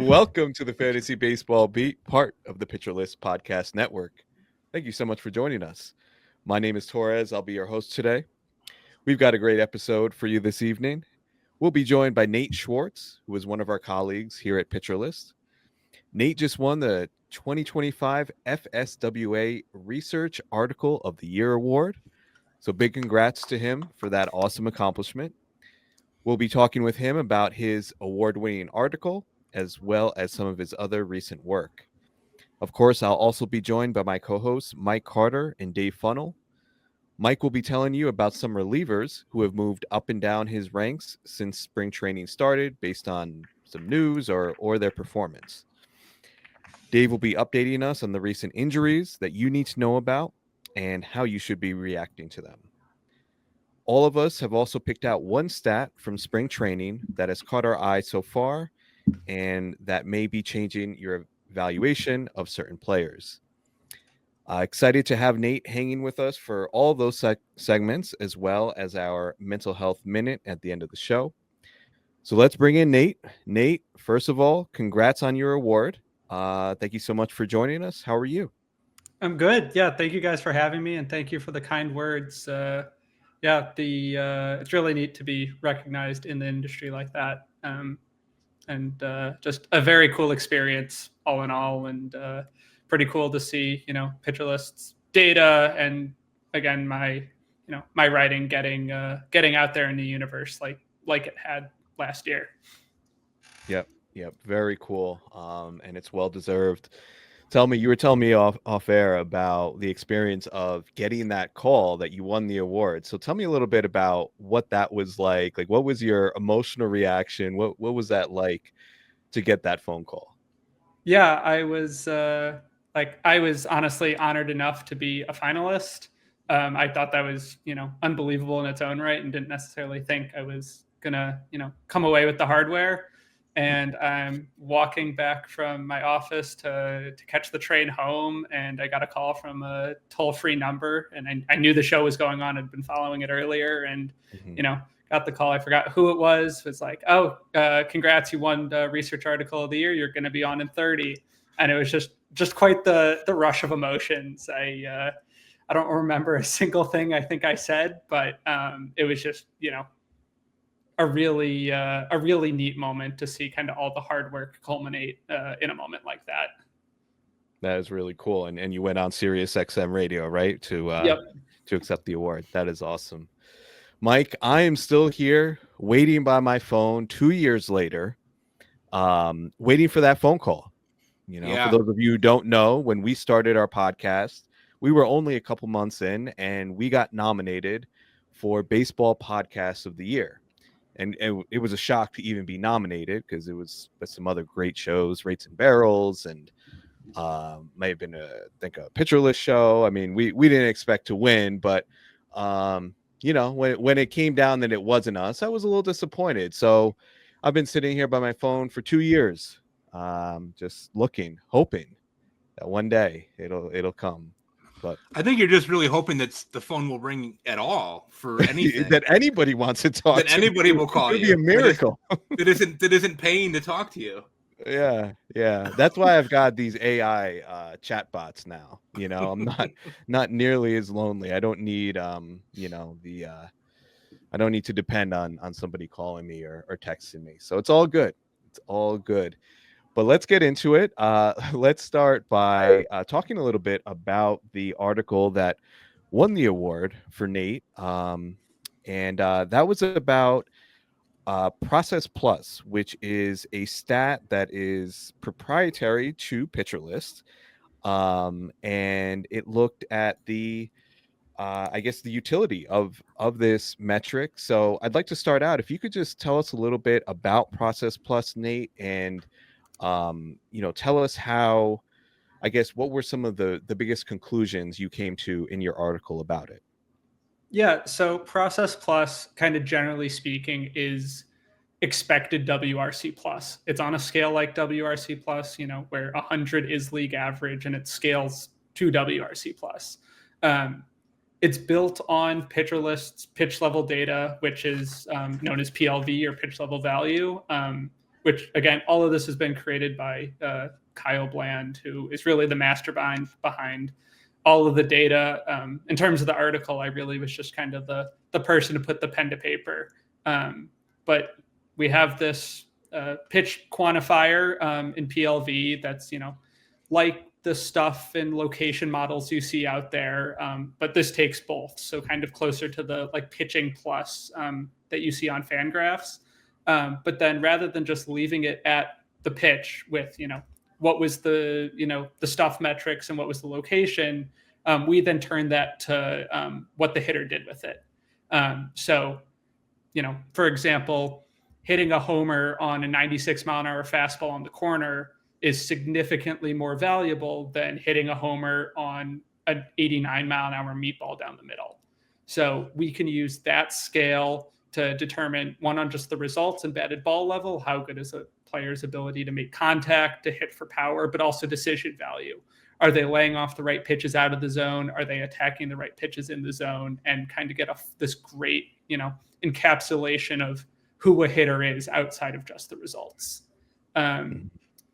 Welcome to the Fantasy Baseball Beat, part of the Pitcher List Podcast Network. Thank you so much for joining us. My name is Torres. I'll be your host today. We've got a great episode for you this evening. We'll be joined by Nate Schwartz, who is one of our colleagues here at Pitcher List. Nate just won the 2025 FSWA Research Article of the Year Award. So big congrats to him for that awesome accomplishment. We'll be talking with him about his award-winning article, as well as some of his other recent work. Of course, I'll also be joined by my co-hosts, Mike Carter and Dave Funnell. Mike will be telling you about some relievers who have moved up and down his ranks since spring training started based on some news or their performance. Dave will be updating us on the recent injuries that you need to know about and how you should be reacting to them. All of us have also picked out one stat from spring training that has caught our eye so far and that may be changing your evaluation of certain players. Excited to have Nate hanging with us for all those segments, as well as our mental health minute at the end of the show. So let's bring in Nate. Nate, first of all, congrats on your award. Thank you so much for joining us. How are you? I'm good. Yeah, thank you guys for having me, and thank you for the kind words. It's really neat to be recognized in the industry like that, and just a very cool experience all in all, and pretty cool to see Pitcher List's data, and again my writing getting out there in the universe like it had last year. Yep, very cool, and it's well deserved. You were telling me off air about the experience of getting that call that you won the award. So tell me a little bit about what that was like. Like, what was your emotional reaction? What was that like to get that phone call? Yeah, I was honestly honored enough to be a finalist. I thought that was, unbelievable in its own right, and didn't necessarily think I was gonna, come away with the hardware. And I'm walking back from my office to catch the train home, and I got a call from a toll-free number, and I knew the show was going on. I'd been following it earlier, and got the call. I forgot who it was. It was like, oh, congrats, you won the Research Article of the Year. You're going to be on in 30. And it was just quite the rush of emotions. I don't remember a single thing I think I said, but it was just, a really neat moment to see kind of all the hard work culminate in a moment like that. That is really cool. And you went on Sirius XM radio, right? To accept the award. That is awesome. Mike, I am still here waiting by my phone 2 years later, waiting for that phone call. For those of you who don't know, when we started our podcast, we were only a couple months in, and we got nominated for Baseball Podcast of the Year. And it was a shock to even be nominated, because it was with some other great shows, Rates and Barrels, and may have been a Pitcher List show. I mean, we didn't expect to win, but when it came down that it wasn't us, I was a little disappointed. So I've been sitting here by my phone for 2 years, just looking, hoping that one day it'll come. But I think you're just really hoping that the phone will ring at all for anything. That anybody wants to talk. That anybody will call you. It'd be a miracle. That isn't paying to talk to you. Yeah. That's why I've got these AI chatbots now. I'm not nearly as lonely. I don't need I don't need to depend on somebody calling me or texting me. So it's all good. But let's get into it. Let's start by talking a little bit about the article that won the award for Nate. And that was about Process Plus, which is a stat that is proprietary to Pitcher List. And it looked at the utility of this metric. So I'd like to start out. If you could just tell us a little bit about Process Plus, Nate, and tell us how, what were some of the biggest conclusions you came to in your article about it? Yeah, so Process Plus, kind of generally speaking, is expected WRC plus. It's on a scale like WRC plus, where 100 is league average, and it scales to WRC plus. It's built on Pitcher List's pitch level data, which is known as PLV, or pitch level value. which again, all of this has been created by Kyle Bland, who is really the mastermind behind all of the data. In terms of the article, I really was just kind of the person to put the pen to paper. But we have this pitch quantifier in PLV that's, like the stuff and location models you see out there, but this takes both. So kind of closer to the like pitching plus that you see on Fangraphs. But then rather than just leaving it at the pitch with, what was the, the stuff metrics and what was the location, we then turned that to what the hitter did with it. So, for example, hitting a homer on a 96 mile an hour fastball on the corner is significantly more valuable than hitting a homer on an 89 mile an hour meatball down the middle. So we can use that scale to determine, one, on just the results and batted ball level, how good is a player's ability to make contact, to hit for power, but also decision value. Are they laying off the right pitches out of the zone? Are they attacking the right pitches in the zone? And kind of get this great, encapsulation of who a hitter is outside of just the results.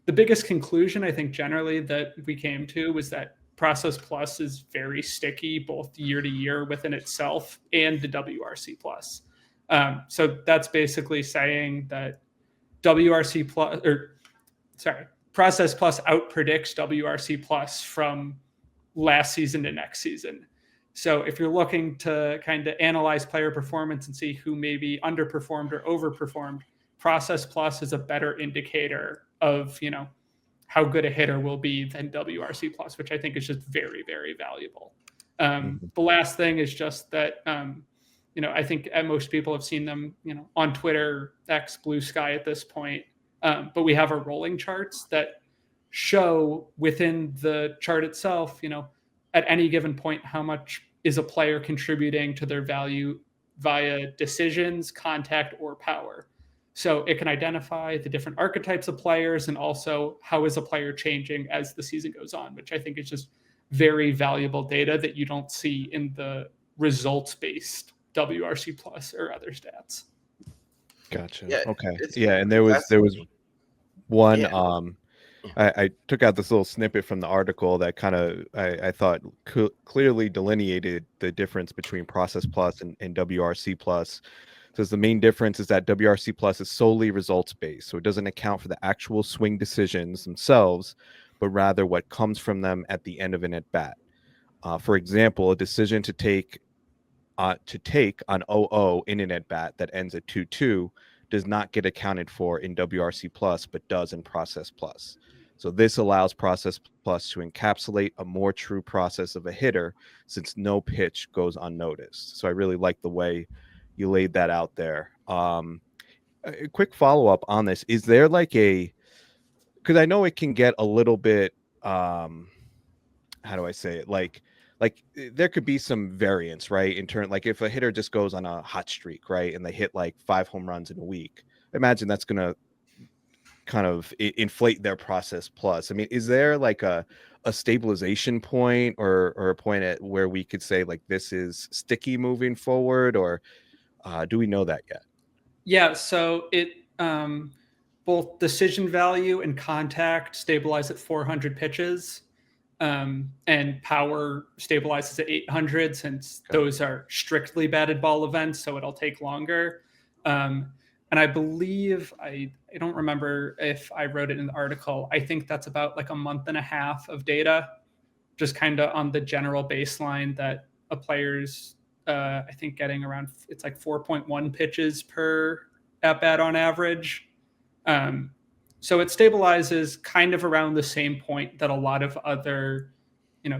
The biggest conclusion, I think, generally that we came to was that Process Plus is very sticky, both year to year within itself and the WRC Plus. So that's basically saying that Process Plus outpredicts WRC Plus from last season to next season. So if you're looking to kind of analyze player performance and see who maybe underperformed or overperformed, Process Plus is a better indicator of, how good a hitter will be than WRC Plus, which I think is just very, very valuable. The last thing is just that, I think most people have seen them, on Twitter, X, Blue Sky at this point. But we have our rolling charts that show within the chart itself, at any given point, how much is a player contributing to their value via decisions, contact, or power. So it can identify the different archetypes of players and also how is a player changing as the season goes on, which I think is just very valuable data that you don't see in the results-based WRC Plus or other stats. Gotcha. Yeah, Okay. Yeah, and there was one. Yeah. I took out this little snippet from the article that kind of I thought clearly delineated the difference between Process Plus and WRC Plus. So the main difference is that WRC Plus is solely results based, so it doesn't account for the actual swing decisions themselves, but rather what comes from them at the end of an at bat. For example, a decision to take on 0-0 in an at bat that ends at 2-2 does not get accounted for in WRC Plus, but does in Process Plus. So this allows Process Plus to encapsulate a more true process of a hitter, since no pitch goes unnoticed. So I really like the way you laid that out there. A quick follow-up on this. Is there because I know it can get a little bit, how do I say it? Like there could be some variance, right? In turn, like if a hitter just goes on a hot streak, right, and they hit like 5 home runs in a week, imagine that's going to kind of inflate their Process Plus. I mean, is there like a stabilization point or a point at where we could say like this is sticky moving forward, or do we know that yet? Yeah, so it both decision value and contact stabilize at 400 pitches, and power stabilizes at 800, since those are strictly batted ball events, so it'll take longer. And I believe, I don't remember if I wrote it in the article, I think that's about like a month and a half of data, just kind of on the general baseline that a player's I think getting around, it's like 4.1 pitches per at bat on average. So it stabilizes kind of around the same point that a lot of other,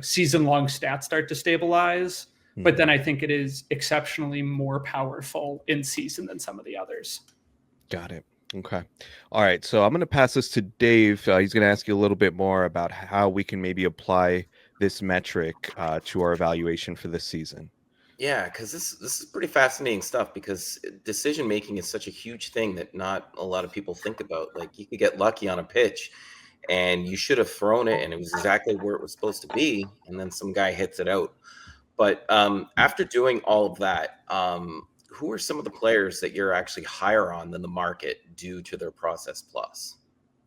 season long stats start to stabilize. Mm-hmm. But then I think it is exceptionally more powerful in season than some of the others. Got it. Okay. All right. So I'm going to pass this to Dave. He's going to ask you a little bit more about how we can maybe apply this metric to our evaluation for this season. Yeah, because this is pretty fascinating stuff, because decision making is such a huge thing that not a lot of people think about. Like, you could get lucky on a pitch and you should have thrown it and it was exactly where it was supposed to be, and then some guy hits it out. But after doing all of that, who are some of the players that you're actually higher on than the market due to their Process Plus?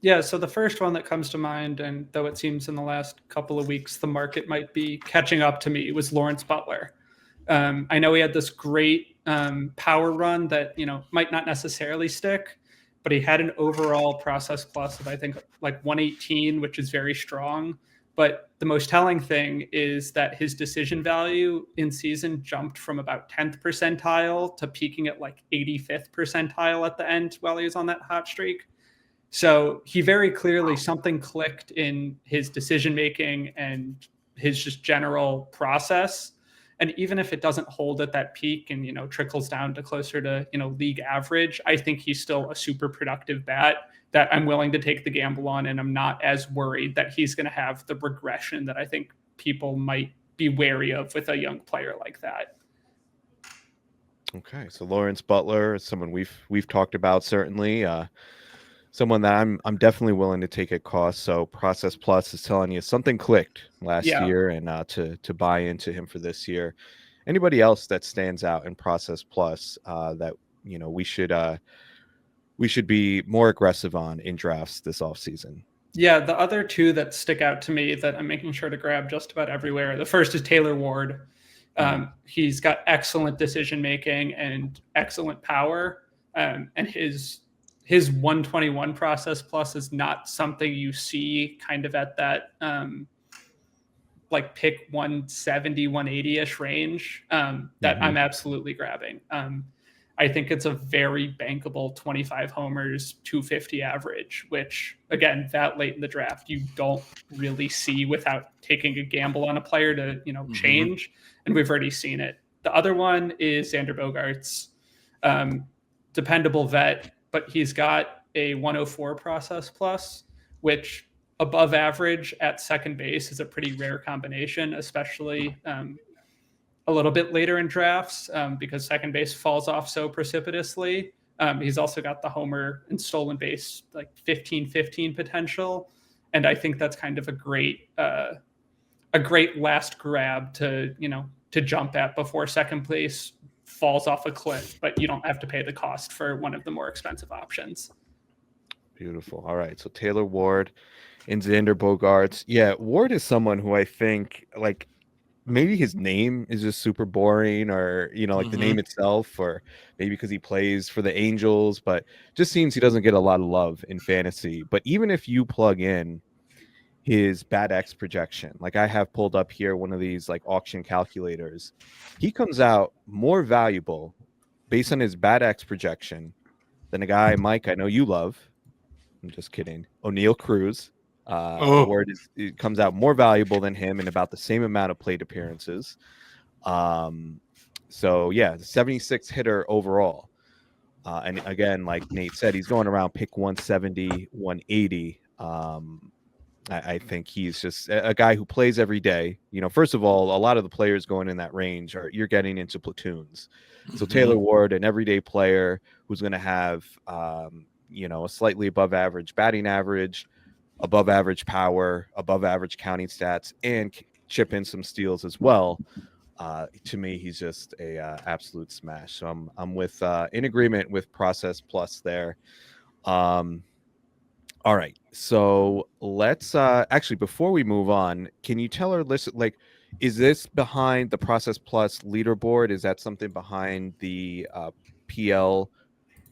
Yeah, so the first one that comes to mind, and though it seems in the last couple of weeks the market might be catching up to me, was Lawrence Butler. I know he had this great power run that might not necessarily stick, but he had an overall Process Plus of I think like 118, which is very strong. But the most telling thing is that his decision value in season jumped from about 10th percentile to peaking at like 85th percentile at the end while he was on that hot streak. So he very clearly something clicked in his decision making and his just general process. And even if it doesn't hold at that peak and trickles down to closer to league average, I think he's still a super productive bat that I'm willing to take the gamble on, and I'm not as worried that he's going to have the regression that I think people might be wary of with a young player like that. Okay, so Lawrence Butler is someone we've talked about, certainly. Someone that I'm definitely willing to take at cost. So Process Plus is telling you something clicked last year, and to buy into him for this year. Anybody else that stands out in Process Plus that we should be more aggressive on in drafts this offseason? Yeah, the other two that stick out to me that I'm making sure to grab just about everywhere. The first is Taylor Ward. He's got excellent decision making and excellent power, and his 121 Process Plus is not something you see kind of at that like pick 170, 180-ish range that I'm absolutely grabbing. I think it's a very bankable 25 homers, 250 average, which, again, that late in the draft, you don't really see without taking a gamble on a player to, change. And we've already seen it. The other one is Xander Bogaerts, dependable vet, but he's got a 104 Process Plus, which above average at second base is a pretty rare combination, especially a little bit later in drafts because second base falls off so precipitously. He's also got the homer and stolen base, like 15-15 potential. And I think that's kind of a great last grab to jump at before second base falls off a cliff, but you don't have to pay the cost for one of the more expensive options. Beautiful. All right. So Taylor Ward and Xander Bogaerts. Yeah, Ward is someone who I think like maybe his name is just super boring, or like the name itself, or maybe because he plays for the Angels, but just seems he doesn't get a lot of love in fantasy. But even if you plug in his bat X projection, like I have pulled up here one of these like auction calculators, he comes out more valuable based on his bat X projection than a guy, Mike, I know you love. I'm just kidding. O'Neal Cruz. Ward it comes out more valuable than him in about the same amount of plate appearances. So yeah, 76 hitter overall. And again, like Nate said, he's going around pick 170, 180. I think he's just a guy who plays every day. First of all, a lot of the players going in that range you're getting into platoons. So Taylor Ward, an everyday player who's going to have, a slightly above average batting average, above average power, above average counting stats, and chip in some steals as well. To me, he's just a absolute smash. So I'm with in agreement with Process Plus there. All right, so let's actually, before we move on, can you tell our list, like, is this behind the Process Plus leaderboard? Is that something behind the PL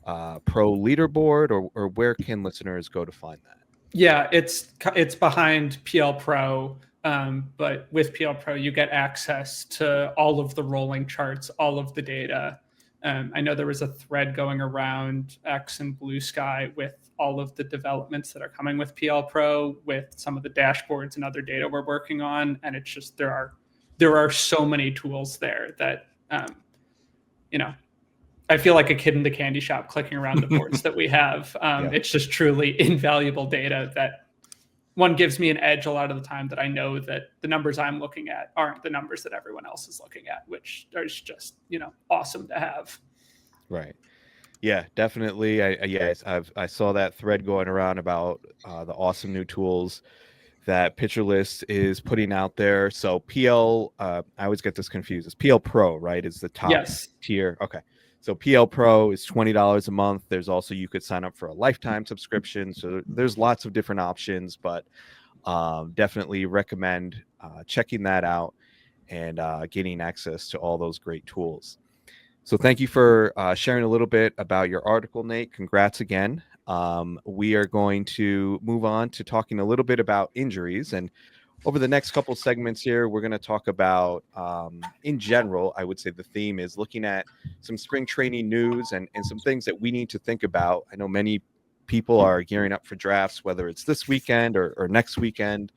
Pro leaderboard, or where can listeners go to find that? Yeah, it's behind PL Pro, but with PL Pro, you get access to all of the rolling charts, all of the data. I know there was a thread going around X and Blue Sky with all of the developments that are coming with PL Pro, with some of the dashboards and other data we're working on, and it's just there are so many tools there that I feel like a kid in the candy shop clicking around the boards that we have. It's just truly invaluable data that one gives me an edge a lot of the time, that I know that the numbers I'm looking at aren't the numbers that everyone else is looking at, which is just, awesome to have. Right. Yeah, definitely. I saw that thread going around about the awesome new tools that Pitcher List is putting out there. So PL, I always get this confused. It's PL Pro, right? Is the top tier. Okay. So PL Pro is $20 a month. There's also, you could sign up for a lifetime subscription. So there's lots of different options, but definitely recommend checking that out and getting access to all those great tools. So thank you for sharing a little bit about your article, Nate. Congrats again. We are going to move on to talking a little bit about injuries. And over the next couple segments here, we're going to talk about, in general, I would say the theme is looking at some spring training news and some things that we need to think about. I know many people are gearing up for drafts, whether it's this weekend or next weekend.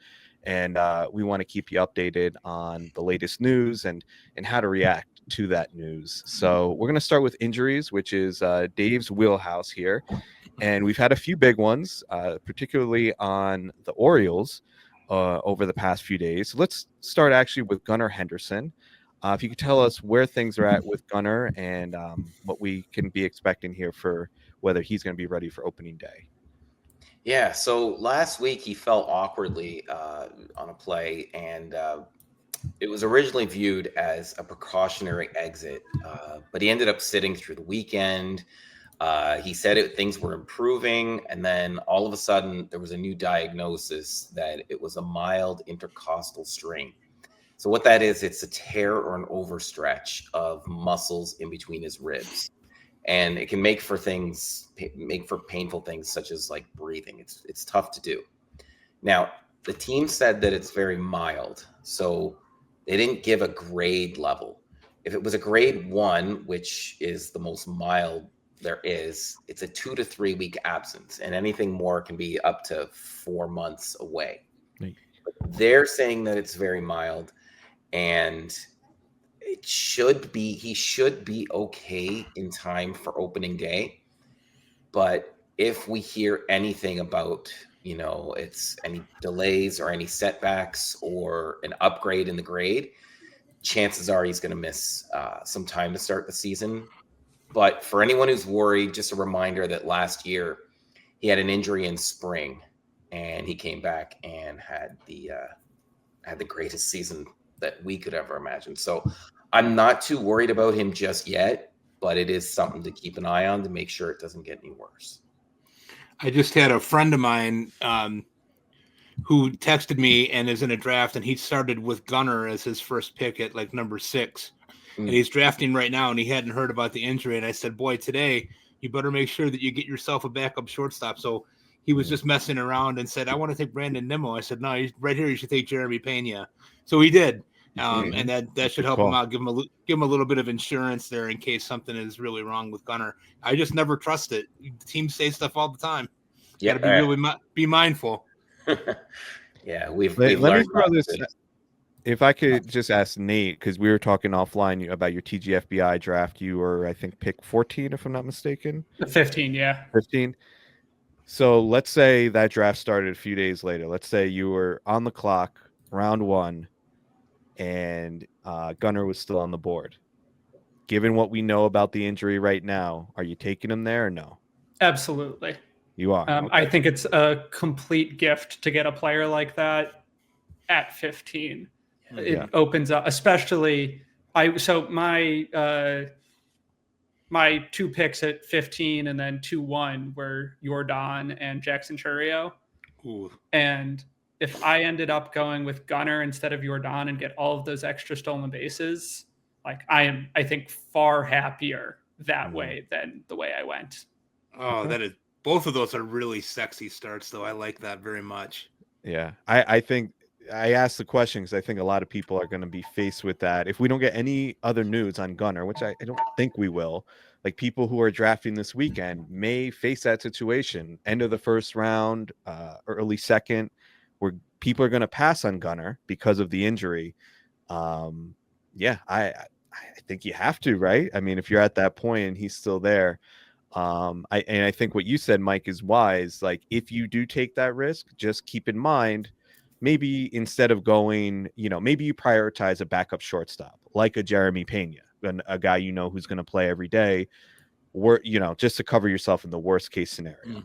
And we want to keep you updated on the latest news and how to react to that news. So we're going to start with injuries, which is Dave's wheelhouse here. And we've had a few big ones, particularly on the Orioles over the past few days. So let's start actually with Gunnar Henderson. If you could tell us where things are at with Gunnar and what we can be expecting here for whether he's going to be ready for opening day. Yeah, so last week he fell awkwardly on a play, and it was originally viewed as a precautionary exit, but he ended up sitting through the weekend. He said things were improving, and then all of a sudden there was a new diagnosis that it was a mild intercostal strain. So what that is, it's a tear or an overstretch of muscles in between his ribs. And it can make for painful things such as like breathing. It's tough to do. Now, the team said that it's very mild, so they didn't give a grade level. If it was a grade 1, which is the most mild there is, it's a 2 to 3 week absence, and anything more can be up to 4 months away. Right. They're saying that it's very mild, and he should be okay in time for opening day. But if we hear anything about, it's any delays or any setbacks or an upgrade in the grade, chances are he's going to miss some time to start the season. But for anyone who's worried, just a reminder that last year he had an injury in spring, and he came back and had the greatest season that we could ever imagine. So I'm not too worried about him just yet, but it is something to keep an eye on to make sure it doesn't get any worse. I just had a friend of mine who texted me and is in a draft, and he started with Gunnar as his first pick at like number 6. And he's drafting right now, and he hadn't heard about the injury. And I said, boy, today you better make sure that you get yourself a backup shortstop. So he was just messing around and said, I want to take Brandon Nimmo. I said, no, right here you should take Jeremy Pena. So he did. And that should help him out, give him a little bit of insurance there in case something is really wrong with Gunnar. I just never trust it. The teams say stuff all the time. You got to be really be mindful. Yeah, we've Let me learned throw this. If I could just ask Nate, because we were talking offline about your TGFBI draft. You were, I think, pick 14, if I'm not mistaken. 15, yeah. 15. So let's say that draft started a few days later. Let's say you were on the clock, round 1, and Gunnar was still on the board. Given what we know about the injury right now, are you taking him there or no? Absolutely. You are. Okay. I think it's a complete gift to get a player like that at 15. It opens up, especially my 2 picks at 15 and then 2-1 were Yordan and Jackson Chourio. Ooh. And if I ended up going with Gunnar instead of Yordan and get all of those extra stolen bases, like I think far happier that way than the way I went. Oh, that is, both of those are really sexy starts, though. I like that very much. Yeah, I think I asked the question because I think a lot of people are going to be faced with that. If we don't get any other news on Gunnar, which I don't think we will, like people who are drafting this weekend may face that situation. End of the first round, early second, where people are going to pass on Gunnar because of the injury. Yeah, I think you have to, right? I mean, if you're at that point and he's still there. I think what you said, Mike, is wise. Like, if you do take that risk, just keep in mind, maybe instead of going, maybe you prioritize a backup shortstop like a Jeremy Pena, a guy who's going to play every day, or just to cover yourself in the worst case scenario.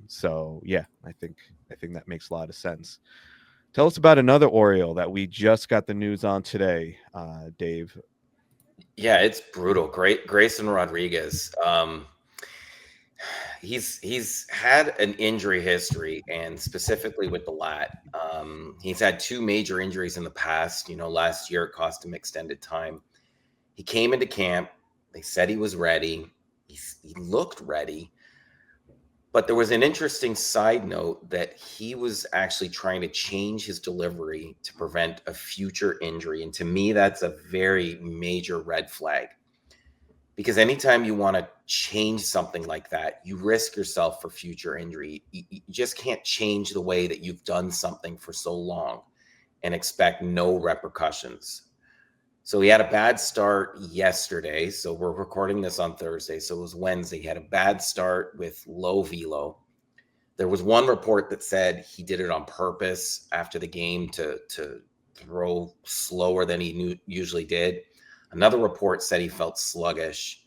So yeah, I think that makes a lot of sense. Tell us about another Oriole that we just got the news on today, Dave. Yeah, it's brutal. Great, Grayson Rodriguez. He's had an injury history, and specifically with the lat. He's had two major injuries in the past. Last year it cost him extended time. He came into camp. They said he was ready. He looked ready. But there was an interesting side note that he was actually trying to change his delivery to prevent a future injury. And to me, that's a very major red flag. Because anytime you want to change something like that, you risk yourself for future injury. You just can't change the way that you've done something for so long and expect no repercussions. So he had a bad start yesterday. So we're recording this on Thursday. So it was Wednesday. He had a bad start with low velo. There was one report that said he did it on purpose after the game to throw slower than he usually did. Another report said he felt sluggish.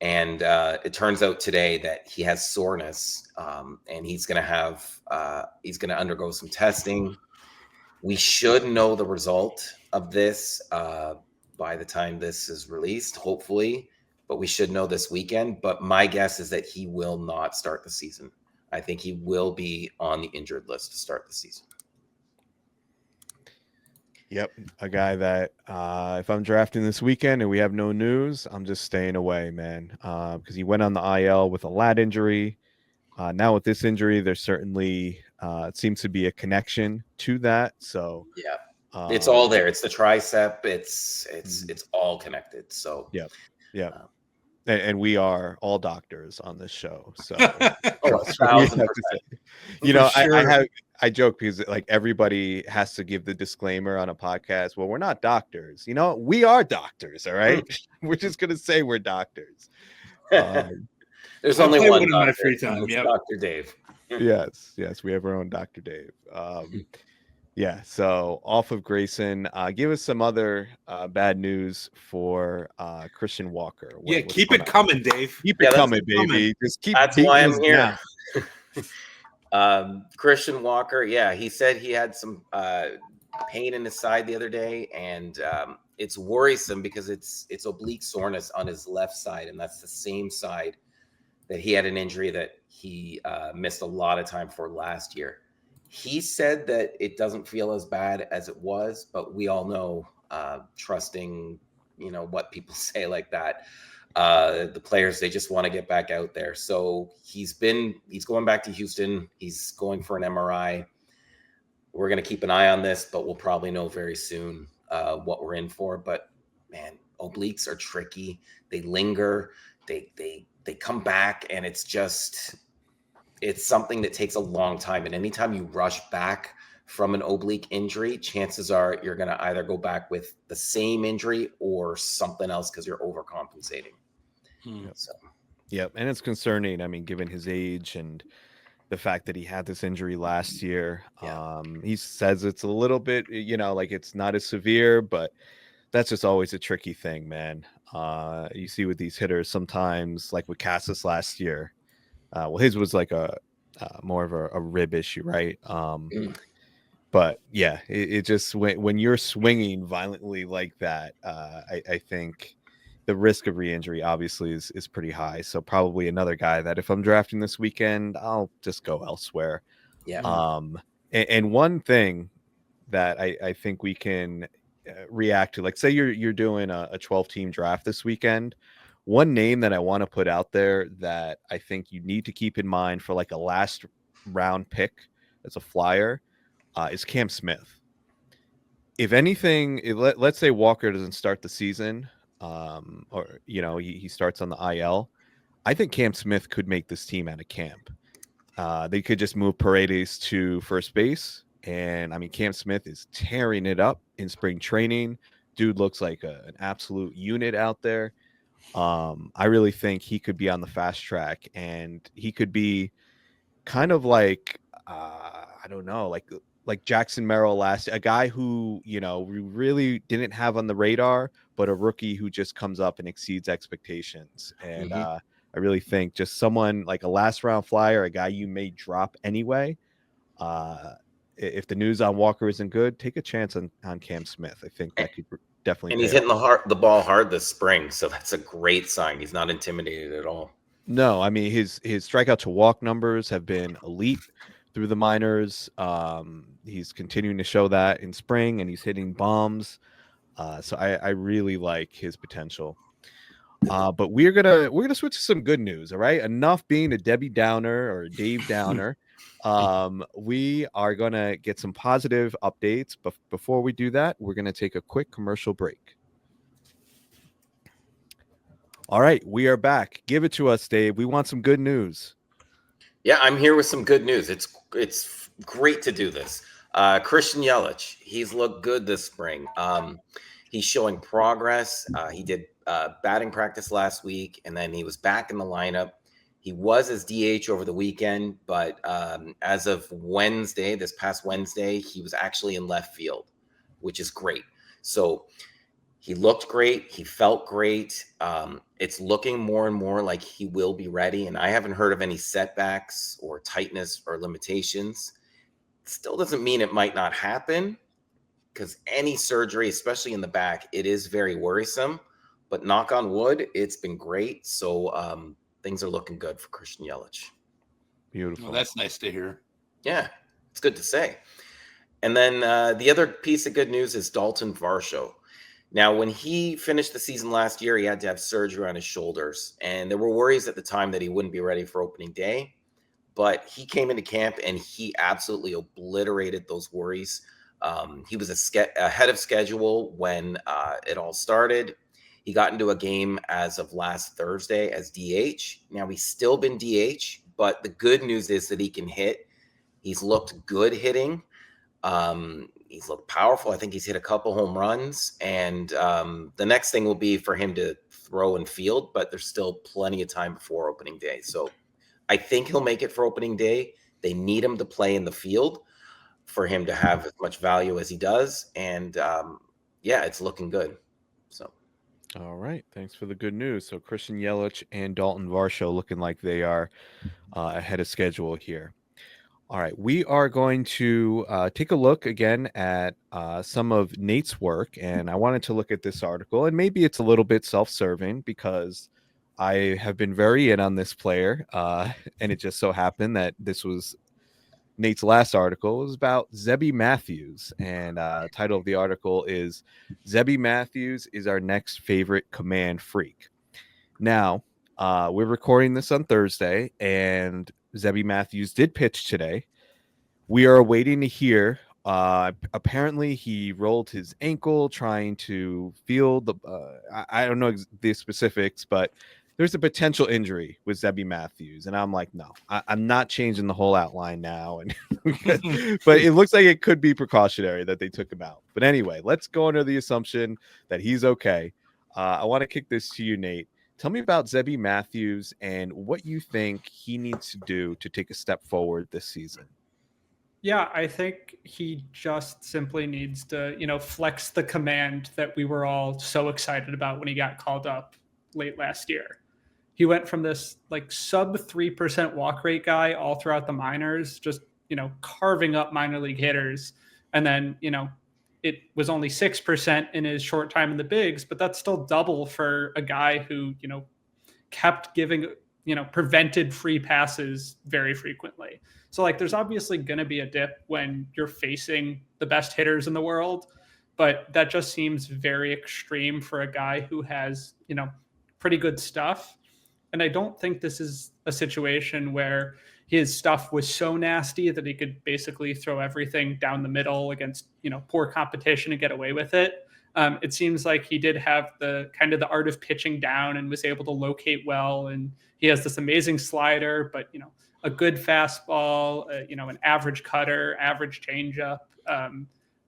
And it turns out today that he has soreness, and he's going to undergo some testing. We should know the result of this by the time this is released, hopefully, but we should know this weekend. But my guess is that he will not start the season. I think he will be on the injured list to start the season. Yep, a guy that if I'm drafting this weekend and we have no news, I'm just staying away, man, because he went on the IL with a lat injury. Now with this injury, there's certainly it seems to be a connection to that. So yeah. It's all there. It's the tricep. It's all connected. So yeah. And we are all doctors on this show. So I joke because like everybody has to give the disclaimer on a podcast. Well, we're not doctors. We are doctors. All right. We're just gonna say we're doctors. There's only one in my free time. Yep. Dr. Dave. Yes, we have our own Dr. Dave. Yeah, so off of Grayson, give us some other bad news for Christian Walker. Keep it coming, Dave. Keep it coming, baby. Just keep. That's why I'm here. Christian Walker, he said he had some pain in his side the other day, and it's worrisome because it's oblique soreness on his left side, and that's the same side that he had an injury that he missed a lot of time for last year. He said that it doesn't feel as bad as it was, but we all know, trusting, what people say like that. The players, they just want to get back out there. So he's going back to Houston. He's going for an MRI. We're going to keep an eye on this, but we'll probably know very soon what we're in for. But man, obliques are tricky. They linger. They come back, and it's something that takes a long time. And anytime you rush back from an oblique injury, chances are you're going to either go back with the same injury or something else because you're overcompensating. Yep. And it's concerning. I mean, given his age and the fact that he had this injury last year, he says it's a little bit, like it's not as severe, but that's just always a tricky thing, man. You see with these hitters sometimes, like with Cassis last year, his was like a more of a rib issue, right? But yeah, it just when you're swinging violently like that, I think the risk of re-injury obviously is pretty high. So probably another guy that if I'm drafting this weekend, I'll just go elsewhere. Yeah. And one thing that I think we can react to, like say you're doing a 12-team draft this weekend. One name that I want to put out there that I think you need to keep in mind for like a last round pick as a flyer is Cam Smith. If anything, let's say Walker doesn't start the season, or he starts on the IL. I think Cam Smith could make this team out of camp. They could just move Paredes to first base, and I mean Cam Smith is tearing it up in spring training. Dude looks like an absolute unit out there. I really think he could be on the fast track, and he could be kind of like I don't know, like Jackson Merrill last, a guy who we really didn't have on the radar, but a rookie who just comes up and exceeds expectations. And I really think just someone like a last round flyer, a guy you may drop anyway. If the news on Walker isn't good, take a chance on Cam Smith. I think that could definitely And he's pay hitting off. the ball hard this spring, so that's a great sign. He's not intimidated at all. No, I mean his strikeout to walk numbers have been elite through the minors. He's continuing to show that in spring, and he's hitting bombs. So I really like his potential. But we're gonna switch to some good news. All right, enough being a Debbie Downer or a Dave Downer. We are gonna get some positive updates. But before we do that, we're gonna take a quick commercial break. All right, we are back. Give it to us, Dave. We want some good news. Yeah, I'm here with some good news. It's great to do this. Christian Yelich, he's looked good this spring. He's showing progress. He did batting practice last week, and then he was back in the lineup. He was as DH over the weekend, but as of Wednesday, this past Wednesday, he was actually in left field, which is great. So he looked great. He felt great. It's looking more and more like he will be ready. And I haven't heard of any setbacks or tightness or limitations. Still doesn't mean it might not happen, because any surgery, especially in the back, it is very worrisome. But knock on wood, it's been great. So things are looking good for Christian Yelich. Beautiful. Well, that's nice to hear. Yeah, it's good to say. And then the other piece of good news is Dalton Varsho. Now, when he finished the season last year, he had to have surgery on his shoulders. And there were worries at the time that he wouldn't be ready for opening day. But he came into camp and he absolutely obliterated those worries. He was ahead of schedule when it all started. He got into a game as of last Thursday as DH. Now, he's still been DH, but the good news is that he can hit. He's looked good hitting. He's looked powerful. I think he's hit a couple home runs. And the next thing will be for him to throw and field, but there's still plenty of time before opening day. So I think he'll make it for opening day. They need him to play in the field for him to have as much value as he does. And yeah, it's looking good. So. All right. Thanks for the good news. So Christian Yelich and Dalton Varsho looking like they are ahead of schedule here. All right. We are going to take a look again at some of Nate's work. And I wanted to look at this article. And maybe it's a little bit self-serving because I have been very in on this player. And it just so happened that this was Nate's last article. It was about Zebbie Matthews. And title of the article is Zebbie Matthews is our next favorite command freak. Now, we're recording this on Thursday, and Zebbie Matthews did pitch today. We are waiting to hear. Apparently, he rolled his ankle trying to field the. I don't know the specifics, but there's a potential injury with Zebbie Matthews, and I'm like, no, I'm not changing the whole outline now. And but it looks like it could be precautionary that they took him out. But anyway, let's go under the assumption that he's okay. I want to kick this to you, Nate. Tell me about Zebbie Matthews and what you think he needs to do to take a step forward this season. Yeah, I think he just simply needs to, flex the command that we were all so excited about when he got called up late last year. He went from this like sub 3% walk rate guy all throughout the minors, just, carving up minor league hitters. And then, it was only 6% in his short time in the bigs, but that's still double for a guy who, kept giving, prevented free passes very frequently. So like, there's obviously going to be a dip when you're facing the best hitters in the world, but that just seems very extreme for a guy who has, pretty good stuff. And I don't think this is a situation where his stuff was so nasty that he could basically throw everything down the middle against, poor competition and get away with it. It seems like he did have the kind of the art of pitching down and was able to locate well. And he has this amazing slider, but, a good fastball, an average cutter, average changeup,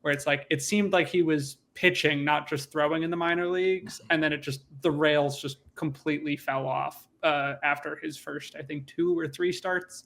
where it's like, it seemed like he was pitching, not just throwing in the minor leagues. And then the rails just completely fell off after his first, I think, 2 or 3 starts.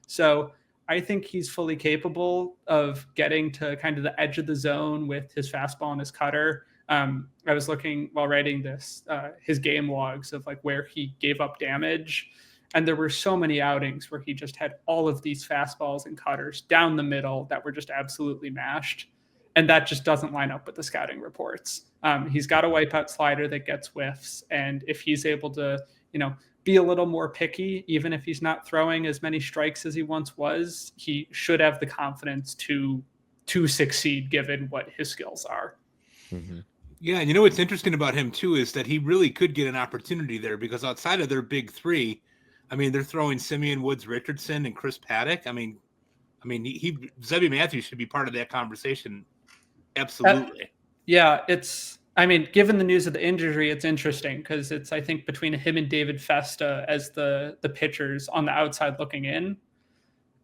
So I think he's fully capable of getting to kind of the edge of the zone with his fastball and his cutter. I was looking while writing this, his game logs of like where he gave up damage. And there were so many outings where he just had all of these fastballs and cutters down the middle that were just absolutely mashed. And that just doesn't line up with the scouting reports. He's got a wipeout slider that gets whiffs. And if he's able to, be a little more picky, even if he's not throwing as many strikes as he once was, he should have the confidence to succeed given what his skills are. Mm-hmm. Yeah, and what's interesting about him too is that he really could get an opportunity there, because outside of their big three, I mean, they're throwing Simeon, Woods, Richardson, and Chris Paddock. I mean, Zebbie Matthews should be part of that conversation. Absolutely. Given the news of the injury, it's interesting because it's, I think, between him and David Festa as the pitchers on the outside looking in.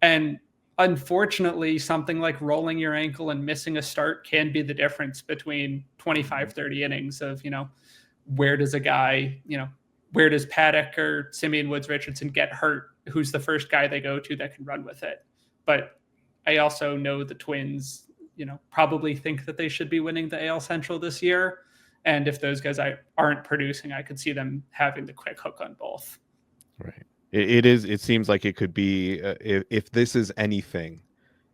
And unfortunately, something like rolling your ankle and missing a start can be the difference between 25, 30 innings of, where does Paddock or Simeon, Woods, Richardson get hurt? Who's the first guy they go to that can run with it? But I also know the Twins, probably think that they should be winning the AL Central this year. And if those guys aren't producing, I could see them having the quick hook on both. Right. It seems like it could be, if this is anything,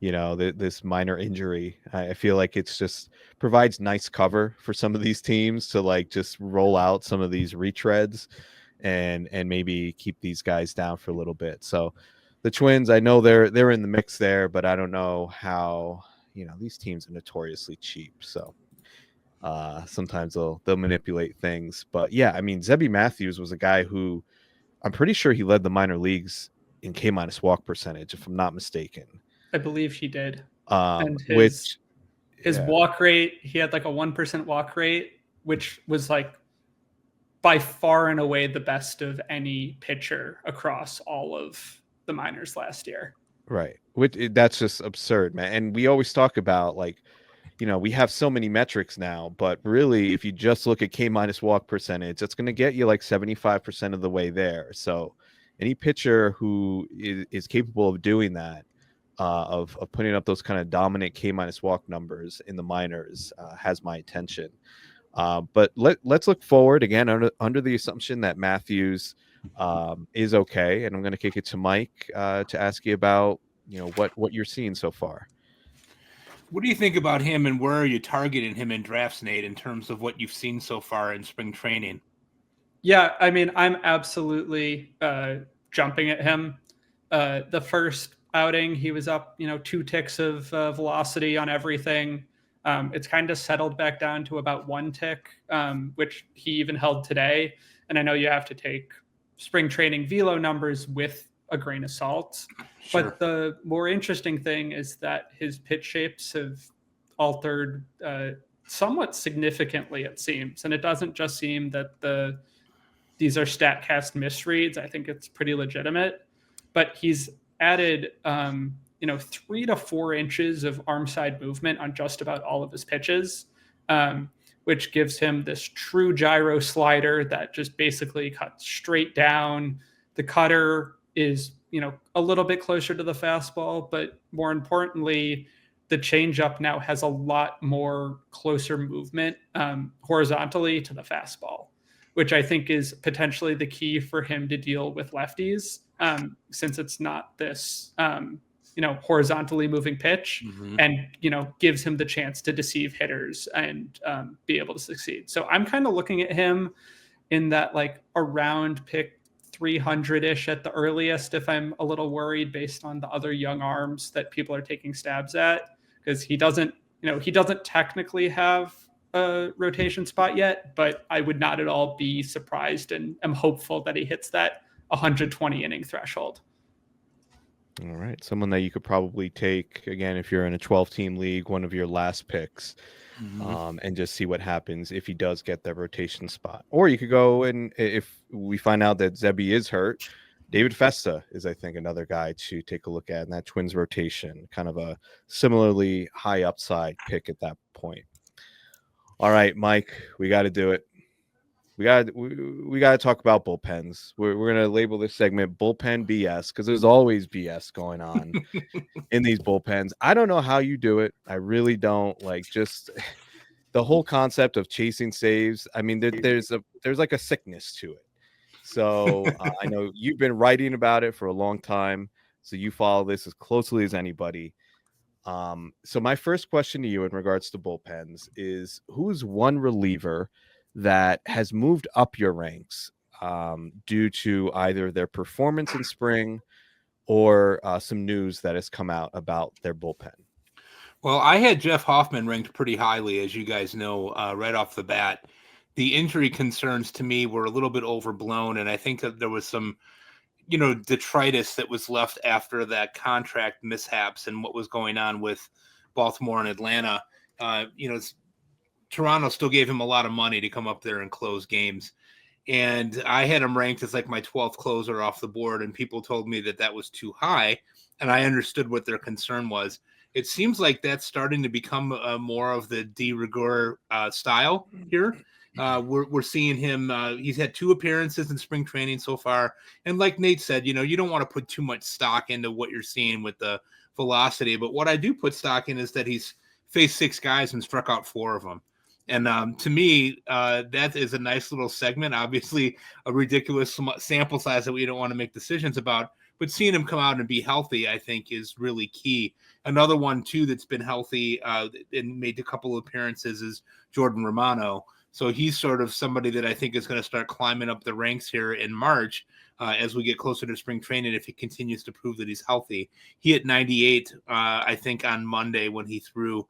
this minor injury, I feel like it's just provides nice cover for some of these teams to like just roll out some of these retreads and maybe keep these guys down for a little bit. So the Twins, I know they're in the mix there, but I don't know how, these teams are notoriously cheap. So sometimes they'll manipulate things. But yeah, I mean, Zebbie Matthews was a guy who I'm pretty sure he led the minor leagues in K- walk percentage, if I'm not mistaken. I believe he did. And his walk rate, he had like a 1% walk rate, which was like by far and away the best of any pitcher across all of the minors last year. Right. That's just absurd, man. And we always talk about like, we have so many metrics now, but really if you just look at K- walk percentage, that's going to get you like 75% of the way there. So any pitcher who is capable of doing that, of putting up those kind of dominant K- walk numbers in the minors, has my attention. But let's look forward again under the assumption that Matthews is okay. And I'm going to kick it to Mike to ask you about, what you're seeing so far. What do you think about him, and where are you targeting him in drafts, Nate, in terms of what you've seen so far in spring training? Yeah, I mean, I'm absolutely jumping at him. The first outing, he was up, 2 ticks of velocity on everything. It's kind of settled back down to about 1 tick, which he even held today. And I know you have to take spring training velo numbers with a grain of salt. Sure. But the more interesting thing is that his pitch shapes have altered somewhat significantly, it seems. And it doesn't just seem that these are StatCast misreads. I think it's pretty legitimate. But he's added 3 to 4 inches of arm side movement on just about all of his pitches, which gives him this true gyro slider that just basically cuts straight down. The cutter is, a little bit closer to the fastball, but more importantly, the changeup now has a lot more closer movement horizontally to the fastball, which I think is potentially the key for him to deal with lefties, since it's not this, horizontally moving pitch, and, gives him the chance to deceive hitters and be able to succeed. So I'm kind of looking at him in that like around pick 300-ish at the earliest, if I'm a little worried based on the other young arms that people are taking stabs at, because he doesn't technically have a rotation spot yet, but I would not at all be surprised and am hopeful that he hits that 120 inning threshold. All right. Someone that you could probably take, again, if you're in a 12-team league, one of your last picks, and just see what happens if he does get that rotation spot. Or you could go, and if we find out that Zebbie is hurt, David Festa is, I think, another guy to take a look at in that Twins rotation, kind of a similarly high upside pick at that point. All right, Mike, we got to do it. We got to talk about bullpens. We're going to label this segment Bullpen BS, because there's always BS going on in these bullpens. I don't know how you do it. I really don't. Like, just the whole concept of chasing saves. I mean, there's like a sickness to it. So I know you've been writing about it for a long time, so you follow this as closely as anybody. So my first question to you in regards to bullpens is, who's one reliever that has moved up your ranks due to either their performance in spring or some news that has come out about their bullpen? Well, I had Jeff Hoffman ranked pretty highly, as you guys know, right off the bat. The injury concerns to me were a little bit overblown, and I think that there was some, detritus that was left after that contract mishaps and what was going on with Baltimore and Atlanta. Toronto still gave him a lot of money to come up there and close games. And I had him ranked as like my 12th closer off the board, and people told me that was too high, and I understood what their concern was. It seems like that's starting to become more of the de rigueur style here. We're seeing him. He's had 2 appearances in spring training so far, and like Nate said, you don't want to put too much stock into what you're seeing with the velocity. But what I do put stock in is that he's faced 6 guys and struck out 4 of them. And to me, that is a nice little segment. Obviously, a ridiculous sample size that we don't want to make decisions about. But seeing him come out and be healthy, I think, is really key. Another one, too, that's been healthy and made a couple of appearances is Jordan Romano. So he's sort of somebody that I think is going to start climbing up the ranks here in March as we get closer to spring training if he continues to prove that he's healthy. He hit 98, I think, on Monday when he threw.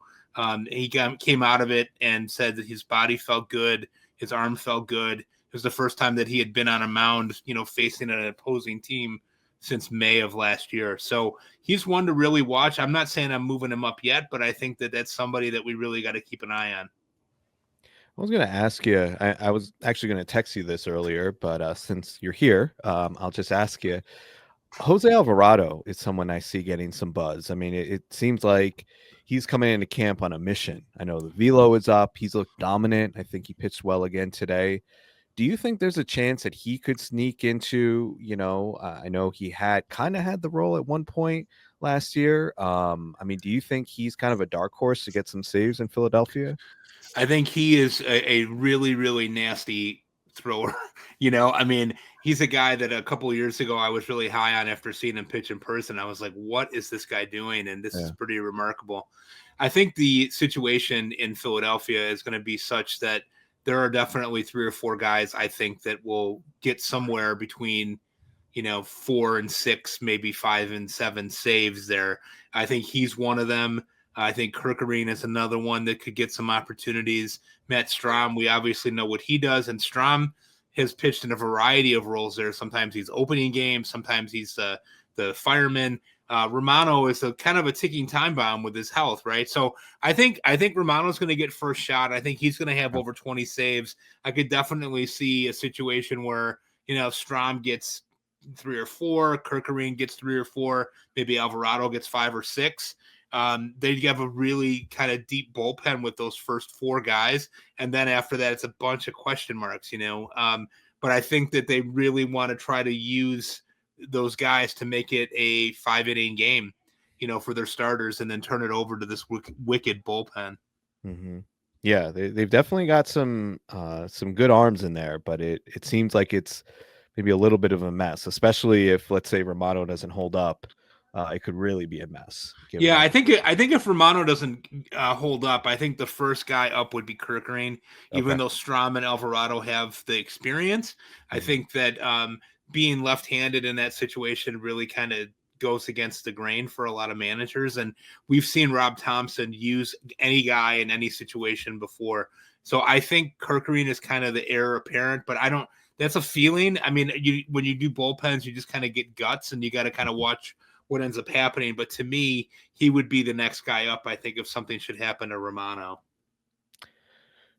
He came out of it and said that his body felt good. His arm felt good. It was the first time that he had been on a mound, facing an opposing team since May of last year. So he's one to really watch. I'm not saying I'm moving him up yet, but I think that that's somebody that we really got to keep an eye on. I was going to ask you, I was actually going to text you this earlier, but since you're here, I'll just ask you. Jose Alvarado is someone I see getting some buzz. I mean, it seems like he's coming into camp on a mission. I know the velo is up. He's looked dominant. I think he pitched well again today. Do you think there's a chance that he could sneak into, I know he had the role at one point last year. I mean, do you think he's kind of a dark horse to get some saves in Philadelphia? I think he is a really, really nasty thrower. I mean, he's a guy that a couple of years ago I was really high on after seeing him pitch in person. I was like, what is this guy doing? And this is pretty remarkable. I think the situation in Philadelphia is going to be such that there are definitely 3 or 4 guys I think that will get somewhere between 4 and 6, maybe 5 and 7 saves there. I think he's one of them. I think Kirkerine is another one that could get some opportunities. Matt Strahm, we obviously know what he does, and Strahm has pitched in a variety of roles there. Sometimes he's opening games, sometimes he's the fireman. Romano is a kind of a ticking time bomb with his health, right? So I think Romano's going to get first shot. I think he's going to have over 20 saves. I could definitely see a situation where Strahm gets 3 or 4, Kirkerine gets 3 or 4, maybe Alvarado gets 5 or 6. They have a really kind of deep bullpen with those first 4 guys. And then after that, it's a bunch of question marks, but I think that they really want to try to use those guys to make it a 5-inning game, for their starters and then turn it over to this wicked bullpen. Mm-hmm. Yeah, they've definitely got some good arms in there, but it seems like it's maybe a little bit of a mess, especially if, let's say, Romano doesn't hold up. It could really be a mess. Yeah, I think if Romano doesn't hold up, I think the first guy up would be Kirkerine. Even though Strahm and Alvarado have the experience, I think that being left-handed in that situation really kind of goes against the grain for a lot of managers. And we've seen Rob Thompson use any guy in any situation before. So I think Kirkerine is kind of the heir apparent, but I don't. That's a feeling. I mean, when you do bullpens, you just kind of get guts, and you got to kind of watch what ends up happening. But to me, he would be the next guy up, I think, if something should happen to Romano.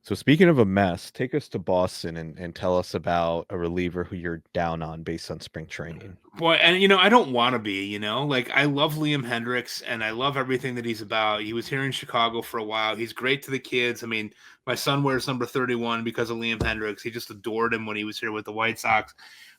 So speaking of a mess, take us to Boston and tell us about a reliever who you're down on based on spring training. Boy, and I don't want to be, like I love Liam Hendriks and I love everything that he's about. He was here in Chicago for a while. He's great to the kids. I mean, my son wears number 31 because of Liam Hendriks. He just adored him when he was here with the White Sox.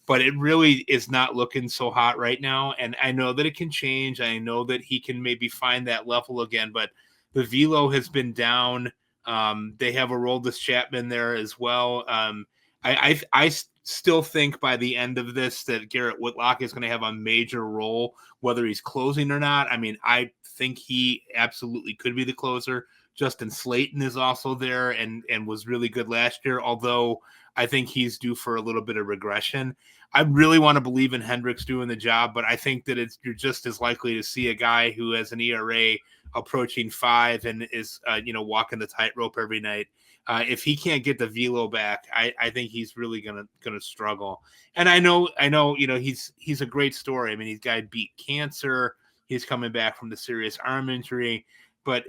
But it really is not looking so hot right now. And I know that it can change. I know that he can maybe find that level again, but the velo has been down. They have a Aroldis Chapman there as well. I still think by the end of this that Garrett Whitlock is going to have a major role, whether he's closing or not. I mean, I think he absolutely could be the closer. Justin Slayton is also there and was really good last year, although I think he's due for a little bit of regression. I really want to believe in Hendricks doing the job, but I think that you're just as likely to see a guy who has an ERA approaching 5 and is walking the tightrope every night. If he can't get the velo back, I think he's really gonna struggle. And I know he's a great story. I mean, he's guy beat cancer. He's coming back from the serious arm injury, but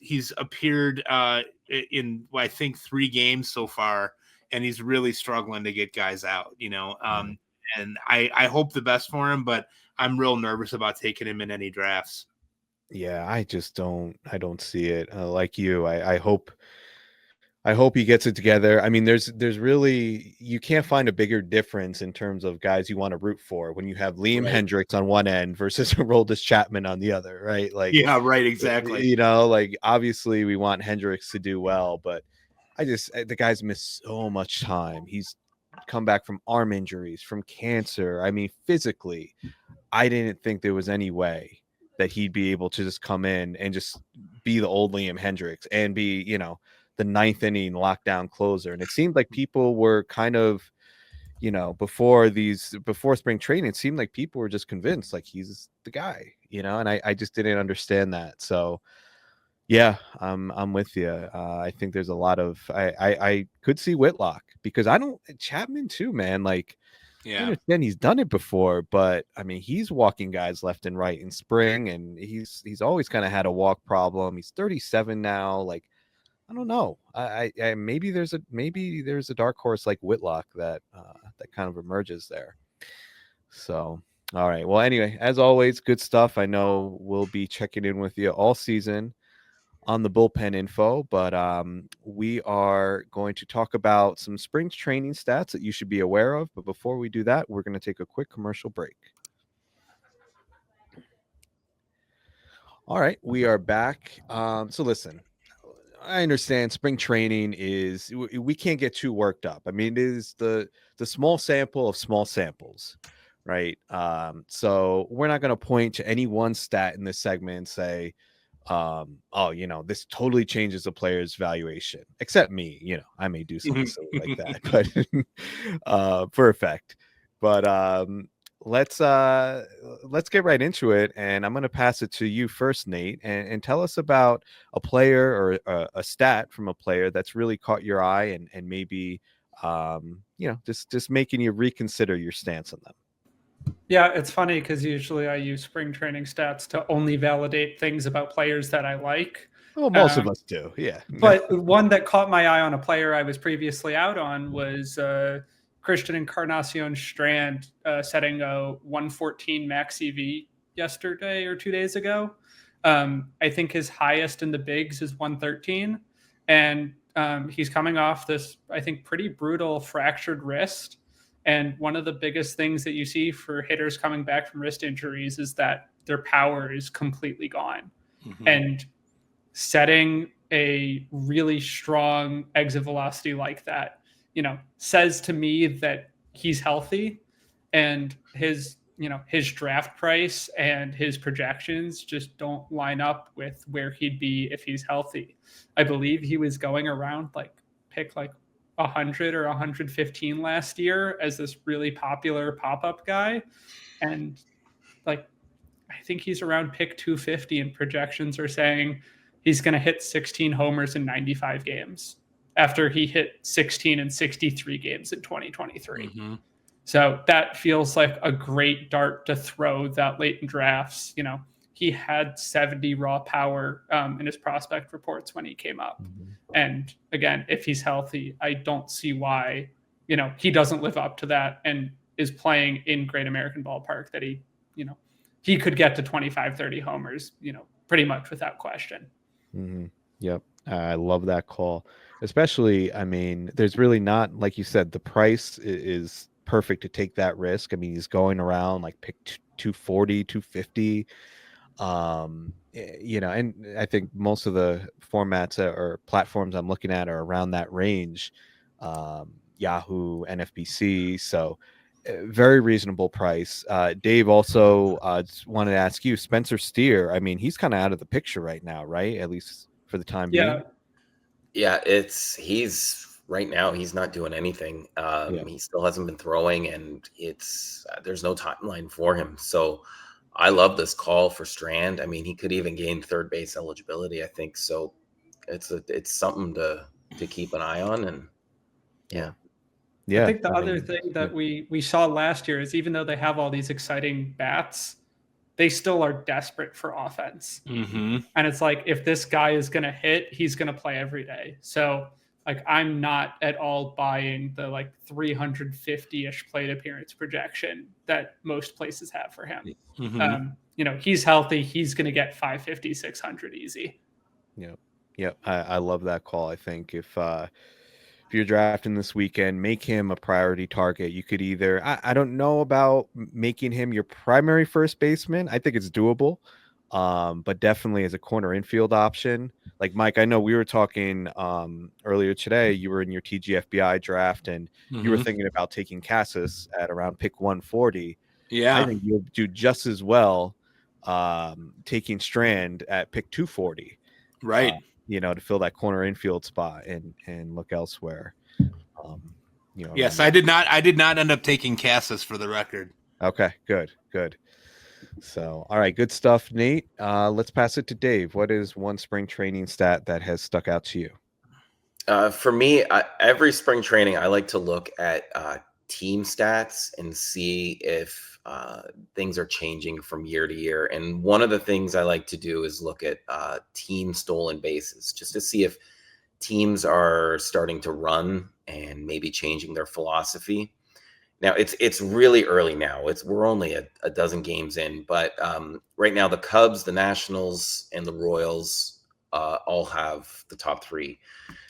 he's appeared in I think 3 games so far, and he's really struggling to get guys out. And I hope the best for him, but I'm real nervous about taking him in any drafts. Yeah, I don't see it like you. I hope he gets it together. I mean, there's really, you can't find a bigger difference in terms of guys you want to root for when you have Liam Hendricks on one end versus Aroldis Chapman on the other, right? Like, yeah, right, exactly. Like obviously we want Hendricks to do well, but the guy's missed so much time. He's come back from arm injuries, from cancer. I mean, physically, I didn't think there was any way that he'd be able to just come in and just be the old Liam Hendricks and be, the 9th inning lockdown closer. And it seemed like people were kind of, before spring training, it seemed like people were just convinced like he's the guy, and I just didn't understand that. So yeah, I'm with you. I think there's a lot of, I could see Whitlock because Chapman too, man. Like, I understand he's done it before, but I mean, he's walking guys left and right in spring, and he's always kind of had a walk problem. He's 37 now. Like, I don't know. I maybe there's a dark horse like Whitlock that kind of emerges there. So, all right. Well, anyway, as always, good stuff. I know we'll be checking in with you all season on the bullpen info, but we are going to talk about some spring training stats that you should be aware of. But before we do that, we're going to take a quick commercial break. All right, we are back. So listen, I understand spring training is, we can't get too worked up. I mean, it is the small sample of small samples, right? So we're not going to point to any one stat in this segment and say, this totally changes a player's valuation, except me. I may do something silly like that, but for effect. But let's get right into it, and I'm going to pass it to you first, Nate, and tell us about a player or a stat from a player that's really caught your eye and maybe just making you reconsider your stance on them. Yeah, it's funny because usually I use spring training stats to only validate things about players that I like. Well, most of us do, yeah. But one that caught my eye on a player I was previously out on was Christian Encarnacion Strand setting a 114 max EV yesterday or 2 days ago. I think his highest in the bigs is 113. And he's coming off this, I think, pretty brutal fractured wrist. And one of the biggest things that you see for hitters coming back from wrist injuries is that their power is completely gone. Mm-hmm. And setting a really strong exit velocity like that, says to me that he's healthy, and his draft price and his projections just don't line up with where he'd be if he's healthy. I believe he was going around pick 100 or 115 last year as this really popular pop-up guy. And I think he's around pick 250, and projections are saying he's going to hit 16 homers in 95 games after he hit 16 in 63 games in 2023. Mm-hmm. So that feels like a great dart to throw that late in drafts. He had 70 raw power in his prospect reports when he came up. Mm-hmm. And again, if he's healthy, I don't see why, he doesn't live up to that and is playing in Great American Ballpark that he could get to 25, 30 homers, pretty much without question. Mm-hmm. Yep. I love that call. Especially, I mean, there's really not, like you said, the price is perfect to take that risk. I mean, he's going around pick 240, 250. And I think most of the formats or platforms I'm looking at are around that range. Yahoo, NFBC. So very reasonable price. Dave, also just wanted to ask you, Spencer Steer. I mean, he's kind of out of the picture right now, right? At least for the time being. Yeah, he's right now he's not doing anything. He still hasn't been throwing, and there's no timeline for him. So I love this call for Strand. I mean, he could even gain third base eligibility, I think. So it's something to keep an eye on. And yeah. I think the other thing that we saw last year is, even though they have all these exciting bats, they still are desperate for offense. Mm-hmm. And it's like, if this guy is going to hit, he's going to play every day. So like, I'm not at all buying the like 350-ish plate appearance projection that most places have for him. Mm-hmm. He's healthy. He's going to get 550, 600 easy. Yeah. I love that call. I think if you're drafting this weekend, make him a priority target. You could either, I don't know about making him your primary first baseman. I think it's doable, but definitely as a corner infield option. Like Mike, I know we were talking earlier today. You were in your TGFBI draft, and you were thinking about taking Cassis at around pick 140. Yeah, I think you'll do just as well taking Strand at pick 240. Right. To fill that corner infield spot and look elsewhere. Yes, I did not end up taking Cassis, for the record. Okay, good. So, all right, good stuff, Nate. Let's pass it to Dave. What is one spring training stat that has stuck out to you? For me, every spring training, I like to look at team stats and see if things are changing from year to year. And one of the things I like to do is look at team stolen bases, just to see if teams are starting to run and maybe changing their philosophy. Now it's really early now. We're only a dozen games in, but right now the Cubs, the Nationals, and the Royals all have the top three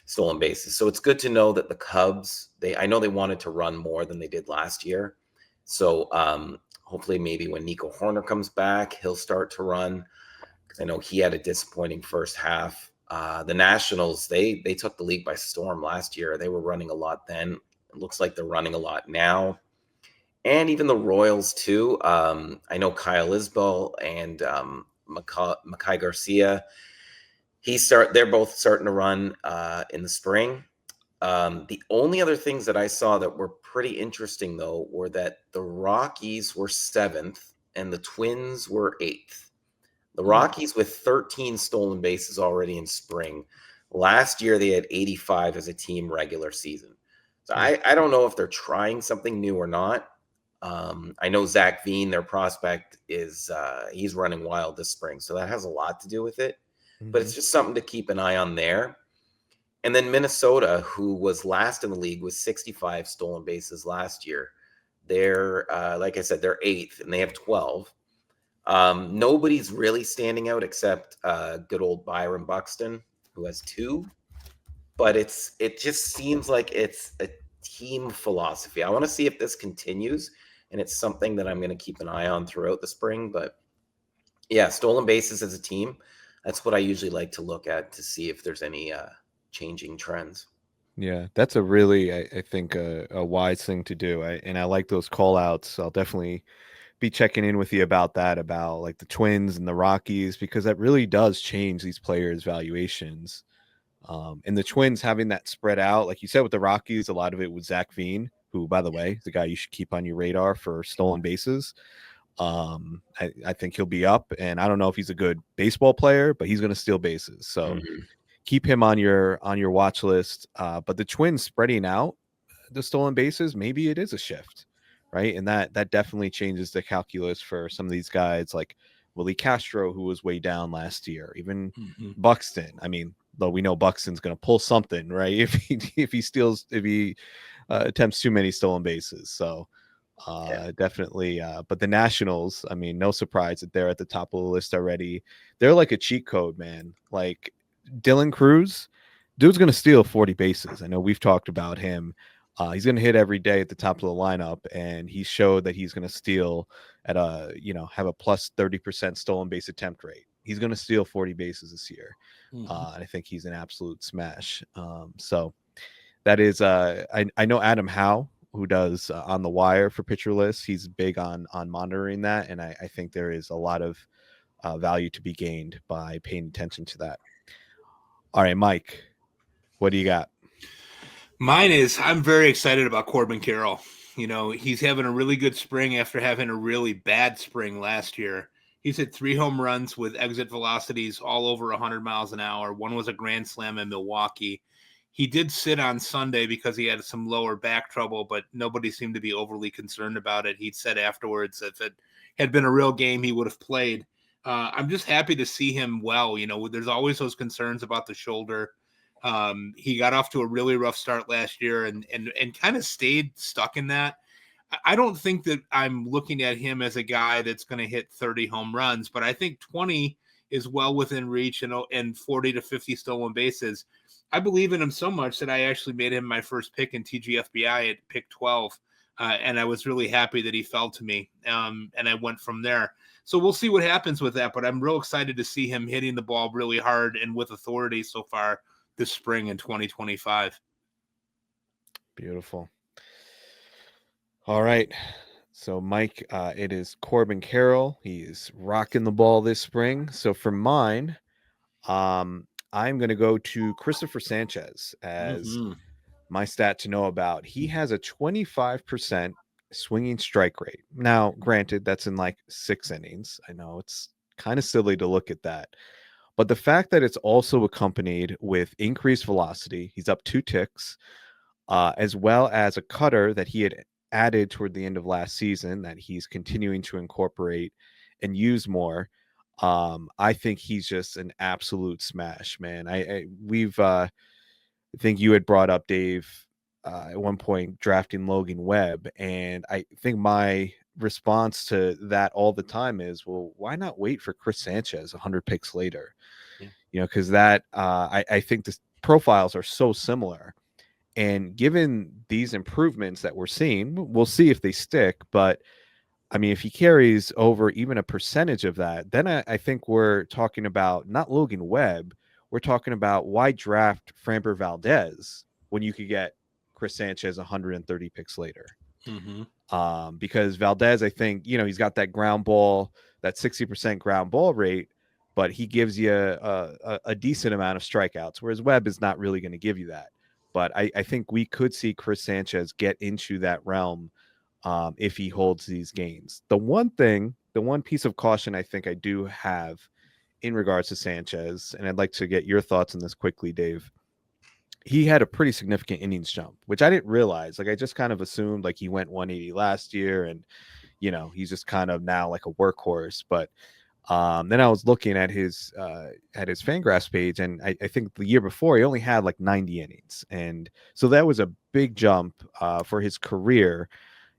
stolen bases. So it's good to know that the Cubs, I know they wanted to run more than they did last year. So hopefully maybe when Nico Horner comes back, he'll start to run, because I know he had a disappointing first half. The Nationals, they took the league by storm last year. They were running a lot then. It looks like they're running a lot now. And even the Royals too. I know Kyle Isbell and Makai Garcia, they're both starting to run in the spring. The only other things that I saw that were pretty interesting, though, were that the Rockies were 7th and the Twins were 8th. The Rockies with 13 stolen bases already in spring. Last year, they had 85 as a team regular season. So I don't know if they're trying something new or not. I know Zach Veen, their prospect, he's running wild this spring. So that has a lot to do with it. But it's just something to keep an eye on there. And then Minnesota, who was last in the league with 65 stolen bases last year, they're, like I said, they're 8th and they have 12. Nobody's really standing out except good old Byron Buxton, who has 2. But it just seems like it's a team philosophy. I want to see if this continues, and it's something that I'm going to keep an eye on throughout the spring. But yeah, stolen bases as a team, that's what I usually like to look at to see if there's any changing trends. Yeah, that's a really, I think, a wise thing to do. And I like those call outs. I'll definitely be checking in with you about that, about like the Twins and the Rockies, because that really does change these players' valuations. And the Twins having that spread out, like you said, with the Rockies, a lot of it was Zach Veen, who, by the way, is the guy you should keep on your radar for stolen bases. I think he'll be up, and I don't know if he's a good baseball player, but he's going to steal bases. So keep him on your watch list. But the Twins spreading out the stolen bases, maybe it is a shift, right? And that definitely changes the calculus for some of these guys like Willie Castro, who was way down last year, even Buxton. I mean, though we know Buxton's going to pull something, right? If he attempts too many stolen bases. So definitely. But the Nationals, I mean, no surprise that they're at the top of the list already. They're like a cheat code, man. Like Dylan Cruz, dude's going to steal 40 bases. I know we've talked about him. He's going to hit every day at the top of the lineup, and he showed that he's going to steal at have a plus 30% stolen base attempt rate. He's going to steal 40 bases this year. I think he's an absolute smash. So that is, I know Adam Howe, who does On the Wire for Pitcher List. He's big on monitoring that, and I think there is a lot of value to be gained by paying attention to that. All right, Mike, what do you got? Mine is, I'm very excited about Corbin Carroll. You know, he's having a really good spring after having a really bad spring last year. He's hit 3 home runs with exit velocities all over 100 miles an hour. One was a grand slam in Milwaukee. He did sit on Sunday because he had some lower back trouble, but nobody seemed to be overly concerned about it. He said afterwards that if it had been a real game, he would have played. I'm just happy to see him well. You know, there's always those concerns about the shoulder. He got off to a really rough start last year and kind of stayed stuck in that. I don't think that I'm looking at him as a guy that's going to hit 30 home runs, but I think 20 is well within reach, and 40 to 50 stolen bases. I believe in him so much that I actually made him my first pick in TGFBI at pick 12. And I was really happy that he fell to me. And I went from there. So we'll see what happens with that, but I'm real excited to see him hitting the ball really hard and with authority so far this spring in 2025. Beautiful. All right. So, Mike, it is Corbin Carroll. He is rocking the ball this spring. So, for mine, I'm going to go to Christopher Sanchez as my stat to know about. He has a 25% swinging strike rate. Now, granted, that's in like 6 innings. I know it's kind of silly to look at that. But the fact that it's also accompanied with increased velocity, he's up 2 ticks, as well as a cutter that he had added toward the end of last season that he's continuing to incorporate and use more. I think he's just an absolute smash, man. I think you had brought up, Dave, at one point drafting Logan Webb, and I think my response to that all the time is, well, why not wait for Chris Sanchez 100 picks later? Yeah. You know, because that I think the profiles are so similar. And given these improvements that we're seeing, we'll see if they stick. But I mean, if he carries over even a percentage of that, then I think we're talking about not Logan Webb. We're talking about why draft Framber Valdez when you could get Chris Sanchez 130 picks later. Because Valdez, I think, you know, he's got that ground ball, that 60% ground ball rate, but he gives you a decent amount of strikeouts, whereas Webb is not really going to give you that. But I think we could see Chris Sanchez get into that realm if he holds these gains. The one piece of caution I think I do have in regards to Sanchez, and I'd like to get your thoughts on this quickly, Dave. He had a pretty significant innings jump, which I didn't realize. Like, I just kind of assumed like he went 180 last year and, you know, he's just kind of now like a workhorse. But then I was looking at his Fangraphs page, and I think the year before he only had like 90 innings. And so that was a big jump for his career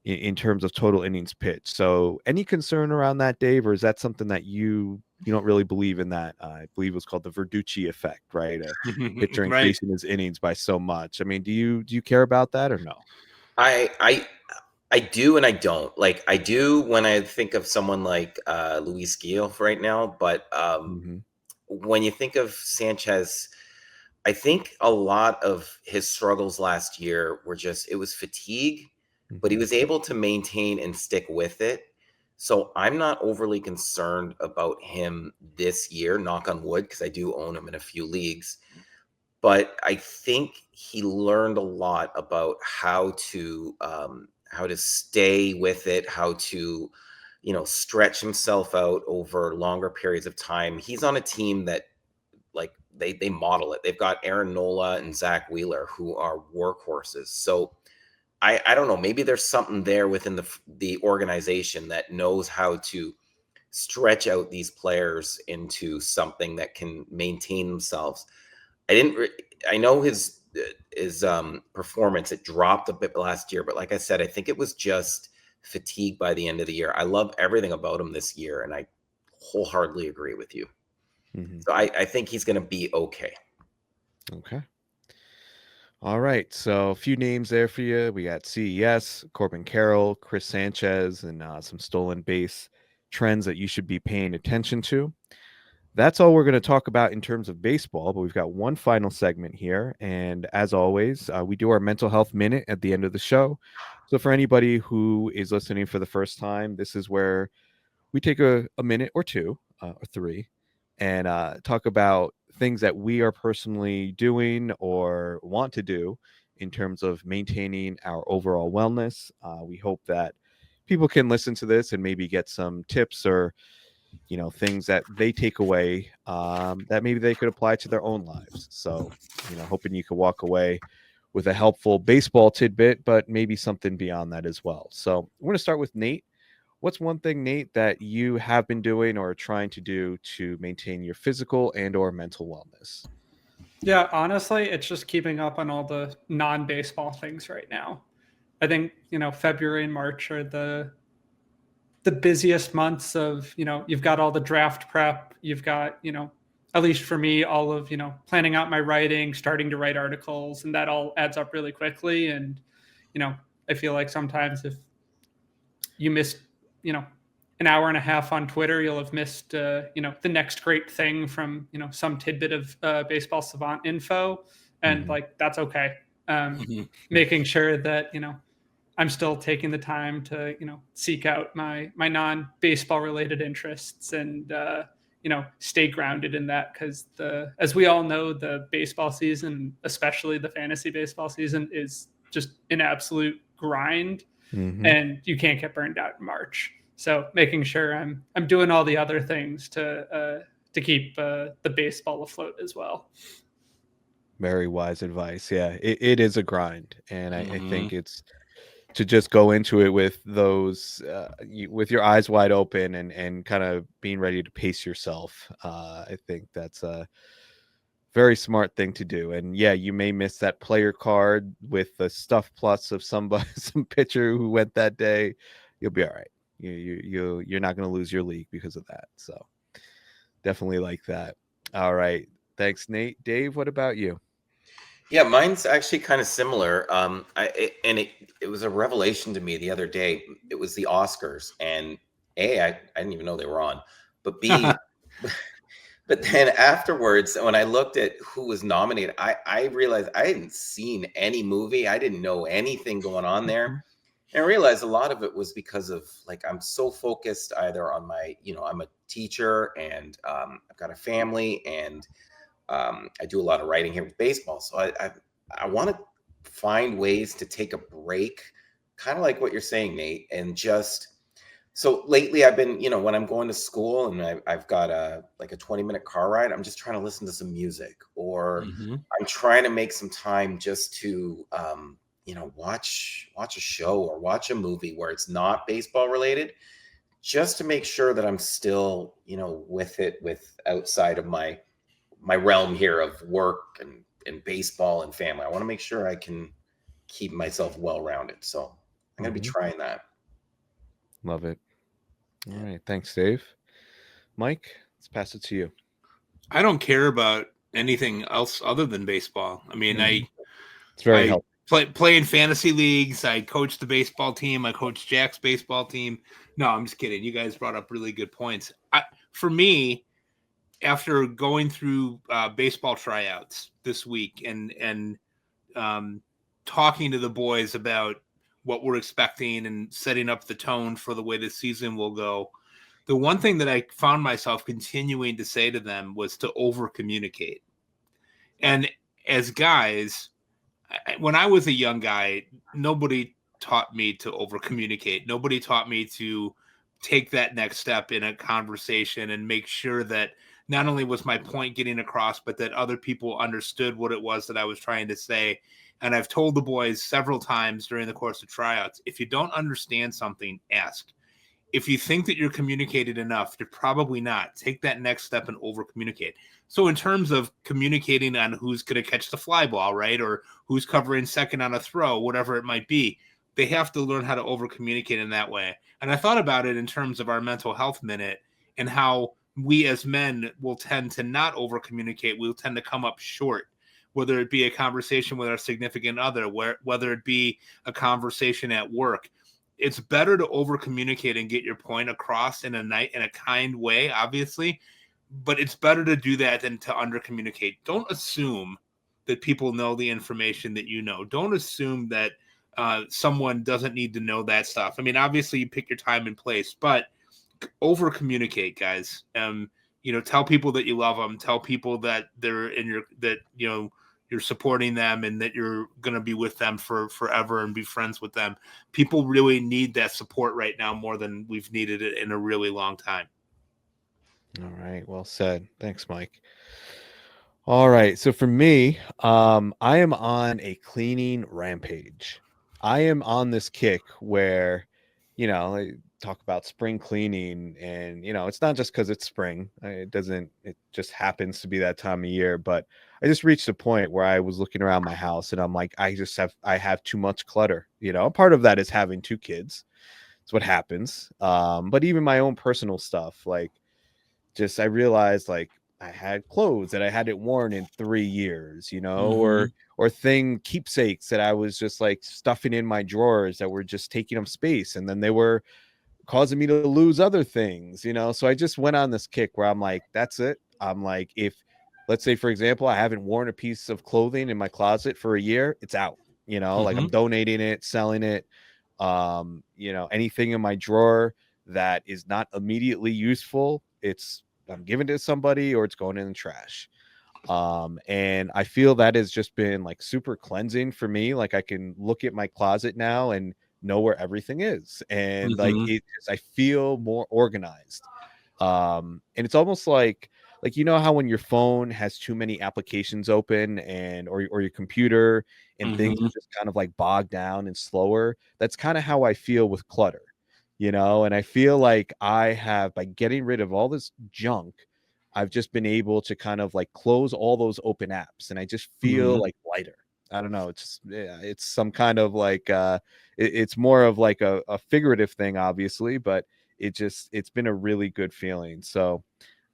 in terms of total innings pitched. So any concern around that, Dave, or is that something that you don't really believe in? That I believe it was called the Verducci effect, right? A pitcher increasing his innings by so much. I mean, do you care about that or no? I do and I don't. Like, I do when I think of someone like Luis Gil right now, but when you think of Sanchez, I think a lot of his struggles last year were just, it was fatigue, but he was able to maintain and stick with it. So I'm not overly concerned about him this year, knock on wood, because I do own him in a few leagues. But I think he learned a lot about how to stay with it, how to, you know, stretch himself out over longer periods of time. He's on a team that, like, they model it. They've got Aaron Nola and Zach Wheeler, who are workhorses. So I don't know, maybe there's something there within the organization that knows how to stretch out these players into something that can maintain themselves. I know his performance, it dropped a bit last year, but like I said, I think it was just fatigue by the end of the year. I love everything about him this year, and I wholeheartedly agree with you. So I think he's going to be okay. Okay. All right. So a few names there for you. We got CES, Corbin Carroll, Chris Sanchez, and some stolen base trends that you should be paying attention to. that's all we're going to talk about in terms of baseball, but we've got one final segment here. And as always, we do our mental health minute at the end of the show. So for anybody who is listening for the first time, this is where we take a minute or two or three and talk about things that we are personally doing or want to do in terms of maintaining our overall wellness. We hope that people can listen to this and maybe get some tips or things that they take away that maybe they could apply to their own lives. So hoping you could walk away with a helpful baseball tidbit, but maybe something beyond that as well. So we're going to start with Nate. What's one thing, Nate, that you have been doing or trying to do to maintain your physical and or mental wellness? Yeah, honestly, it's just keeping up on all the non-baseball things right now. I think, February and March are the busiest months of, you've got all the draft prep, you've got, at least for me, all of, planning out my writing, starting to write articles, and that all adds up really quickly. And, I feel like sometimes if you miss, an hour and a half on Twitter, you'll have missed, the next great thing from, some tidbit of baseball savant info. And that's okay. Making sure that, I'm still taking the time to, seek out my non-baseball related interests and, stay grounded in that. Because as we all know, the baseball season, especially the fantasy baseball season, is just an absolute grind, and you can't get burned out in March. So making sure I'm doing all the other things to keep the baseball afloat as well. Very wise advice. Yeah, it is a grind, and I think it's to just go into it with those with your eyes wide open and kind of being ready to pace yourself. I think that's a very smart thing to do. And yeah, you may miss that player card with the stuff plus of some pitcher who went that day. You'll be all right. You're not going to lose your league because of that. So definitely like that. All right. Thanks, Nate. Dave, what about you? Yeah, mine's actually kind of similar. It was a revelation to me the other day. It was the Oscars, and I didn't even know they were on, but B, but then afterwards, when I looked at who was nominated, I realized I hadn't seen any movie. I didn't know anything going on there. And I realized a lot of it was because of I'm so focused either on my, I'm a teacher and I've got a family and I do a lot of writing here with baseball. So I want to find ways to take a break, kind of like what you're saying, Nate. And so lately I've been, when I'm going to school and I've got a 20-minute car ride, I'm just trying to listen to some music, or I'm trying to make some time just to, watch a show or watch a movie where it's not baseball related, just to make sure that I'm still, with outside of my realm here of work and baseball and family. I want to make sure I can keep myself well-rounded. So I'm going to be trying that. Love it. All right. Thanks, Dave. Mike, let's pass it to you. I don't care about anything else other than baseball. I mean, it's very helpful. Play in fantasy leagues. I coach the baseball team. I coach Jack's baseball team. No, I'm just kidding. You guys brought up really good points. For me, after going through baseball tryouts this week and talking to the boys about what we're expecting and setting up the tone for the way the season will go, the one thing that I found myself continuing to say to them was to over communicate. And as guys, when I was a young guy, nobody taught me to over communicate. Nobody taught me to take that next step in a conversation and make sure that not only was my point getting across, but that other people understood what it was that I was trying to say. And I've told the boys several times during the course of tryouts, if you don't understand something, ask. If you think that you're communicated enough, you're probably not. Take that next step and over communicate. So in terms of communicating on who's going to catch the fly ball, right? Or who's covering second on a throw, whatever it might be, they have to learn how to over communicate in that way. And I thought about it in terms of our mental health minute and how we as men will tend to not over communicate. We'll tend to come up short, whether it be a conversation with our significant other, whether it be a conversation at work. It's better to over communicate and get your point across in a kind way, obviously, but it's better to do that than to under communicate. Don't assume that people know the information that you know. Don't assume that someone doesn't need to know that stuff. I mean, obviously you pick your time and place, but over communicate, guys. Tell people that you love them. Tell people that they're in your, that, you're supporting them and that you're going to be with them for forever and be friends with them. People really need that support right now more than we've needed it in a really long time. All right. Well said. Thanks, Mike. All right. So for me, I am on a cleaning rampage. I am on this kick where, I talk about spring cleaning, and, it's not just because it's spring. It just happens to be that time of year. But I just reached a point where I was looking around my house and I'm like, I have too much clutter. Part of that is having two kids. It's what happens. But even my own personal stuff, like, I realized, like, I had clothes that I hadn't worn in 3 years, or keepsakes that I was just like stuffing in my drawers that were just taking up space, and then they were causing me to lose other things, So I just went on this kick where I'm like, that's it. I'm like, if, let's say, for example, I haven't worn a piece of clothing in my closet for a year, it's out, like I'm donating it, selling it. Anything in my drawer that is not immediately useful, I'm giving it to somebody, or it's going in the trash. And I feel that has just been like super cleansing for me. Like, I can look at my closet now and know where everything is, and like I feel more organized. And it's almost like how when your phone has too many applications open, and or your computer, and things are just kind of like bogged down and slower. That's kind of how I feel with clutter. And I feel like I have, by getting rid of all this junk, I've just been able to kind of like close all those open apps, and I just feel like lighter. I don't know. It's some kind of like, it's more of like a figurative thing, obviously, but it's been a really good feeling. So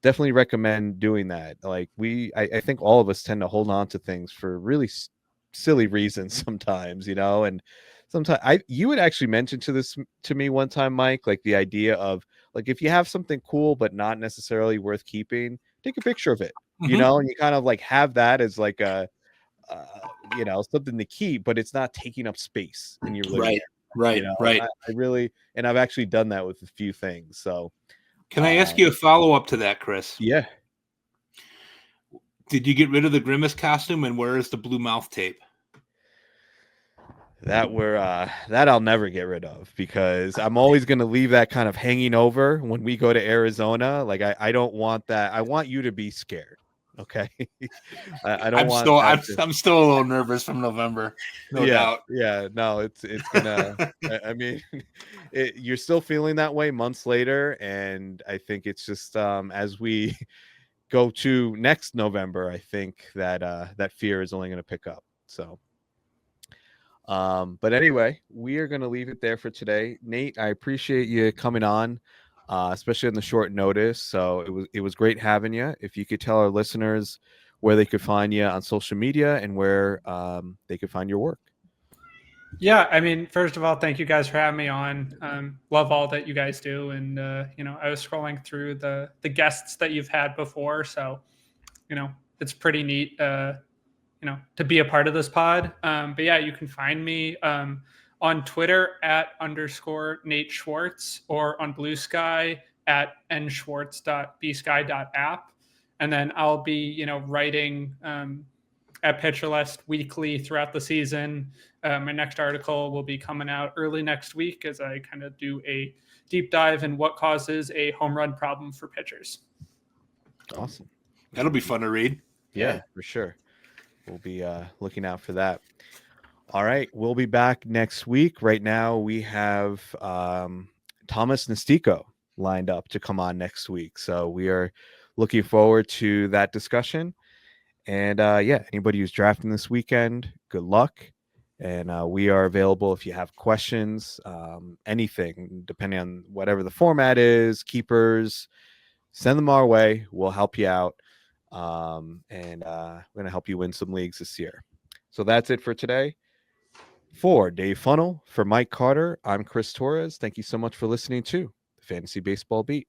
definitely recommend doing that. Like, I think all of us tend to hold on to things for really silly reasons sometimes, and sometimes you would actually mention to me one time, Mike, like the idea of, like, if you have something cool but not necessarily worth keeping, take a picture of it, and you kind of like have that as like a something to keep, but it's not taking up space in your living room. Right. I really, and I've actually done that with a few things. So can I ask you a follow-up to that, Chris? Yeah. Did you get rid of the Grimace costume, and where is the blue mouth tape? That I'll never get rid of, because I'm always going to leave that kind of hanging over when we go to Arizona. Like, I don't want that. I want you to be scared. Okay. I don't want that. I'm still a little nervous from November. No doubt. Yeah. No, it's gonna, I mean, you're still feeling that way months later. And I think it's just, as we go to next November, I think that, that fear is only going to pick up. So, but anyway, we are going to leave it there for today. Nate, I appreciate you coming on, especially on the short notice. So it was great having you. If you could tell our listeners where they could find you on social media, and where they could find your work. Yeah, I mean, first of all, thank you guys for having me on. Love all that you guys do, and I was scrolling through the guests that you've had before, so it's pretty neat. To be a part of this pod. But yeah, you can find me on Twitter @_Nate Schwartz, or on Blue Sky @nschwartz.bsky.app. And then I'll be, writing at Pitcher List weekly throughout the season. My next article will be coming out early next week, as I kind of do a deep dive in what causes a home run problem for pitchers. Awesome. That'll be fun to read. Yeah, for sure. We'll be looking out for that. All right. We'll be back next week. Right now, we have Thomas Nastico lined up to come on next week. So we are looking forward to that discussion. And anybody who's drafting this weekend, good luck. And we are available if you have questions, anything, depending on whatever the format is, keepers, send them our way. We'll help you out. And we're going to help you win some leagues this year. So that's it for today. For Dave Funnel, for Mike Carter, I'm Chris Torres. Thank you so much for listening to the Fantasy Baseball Beat.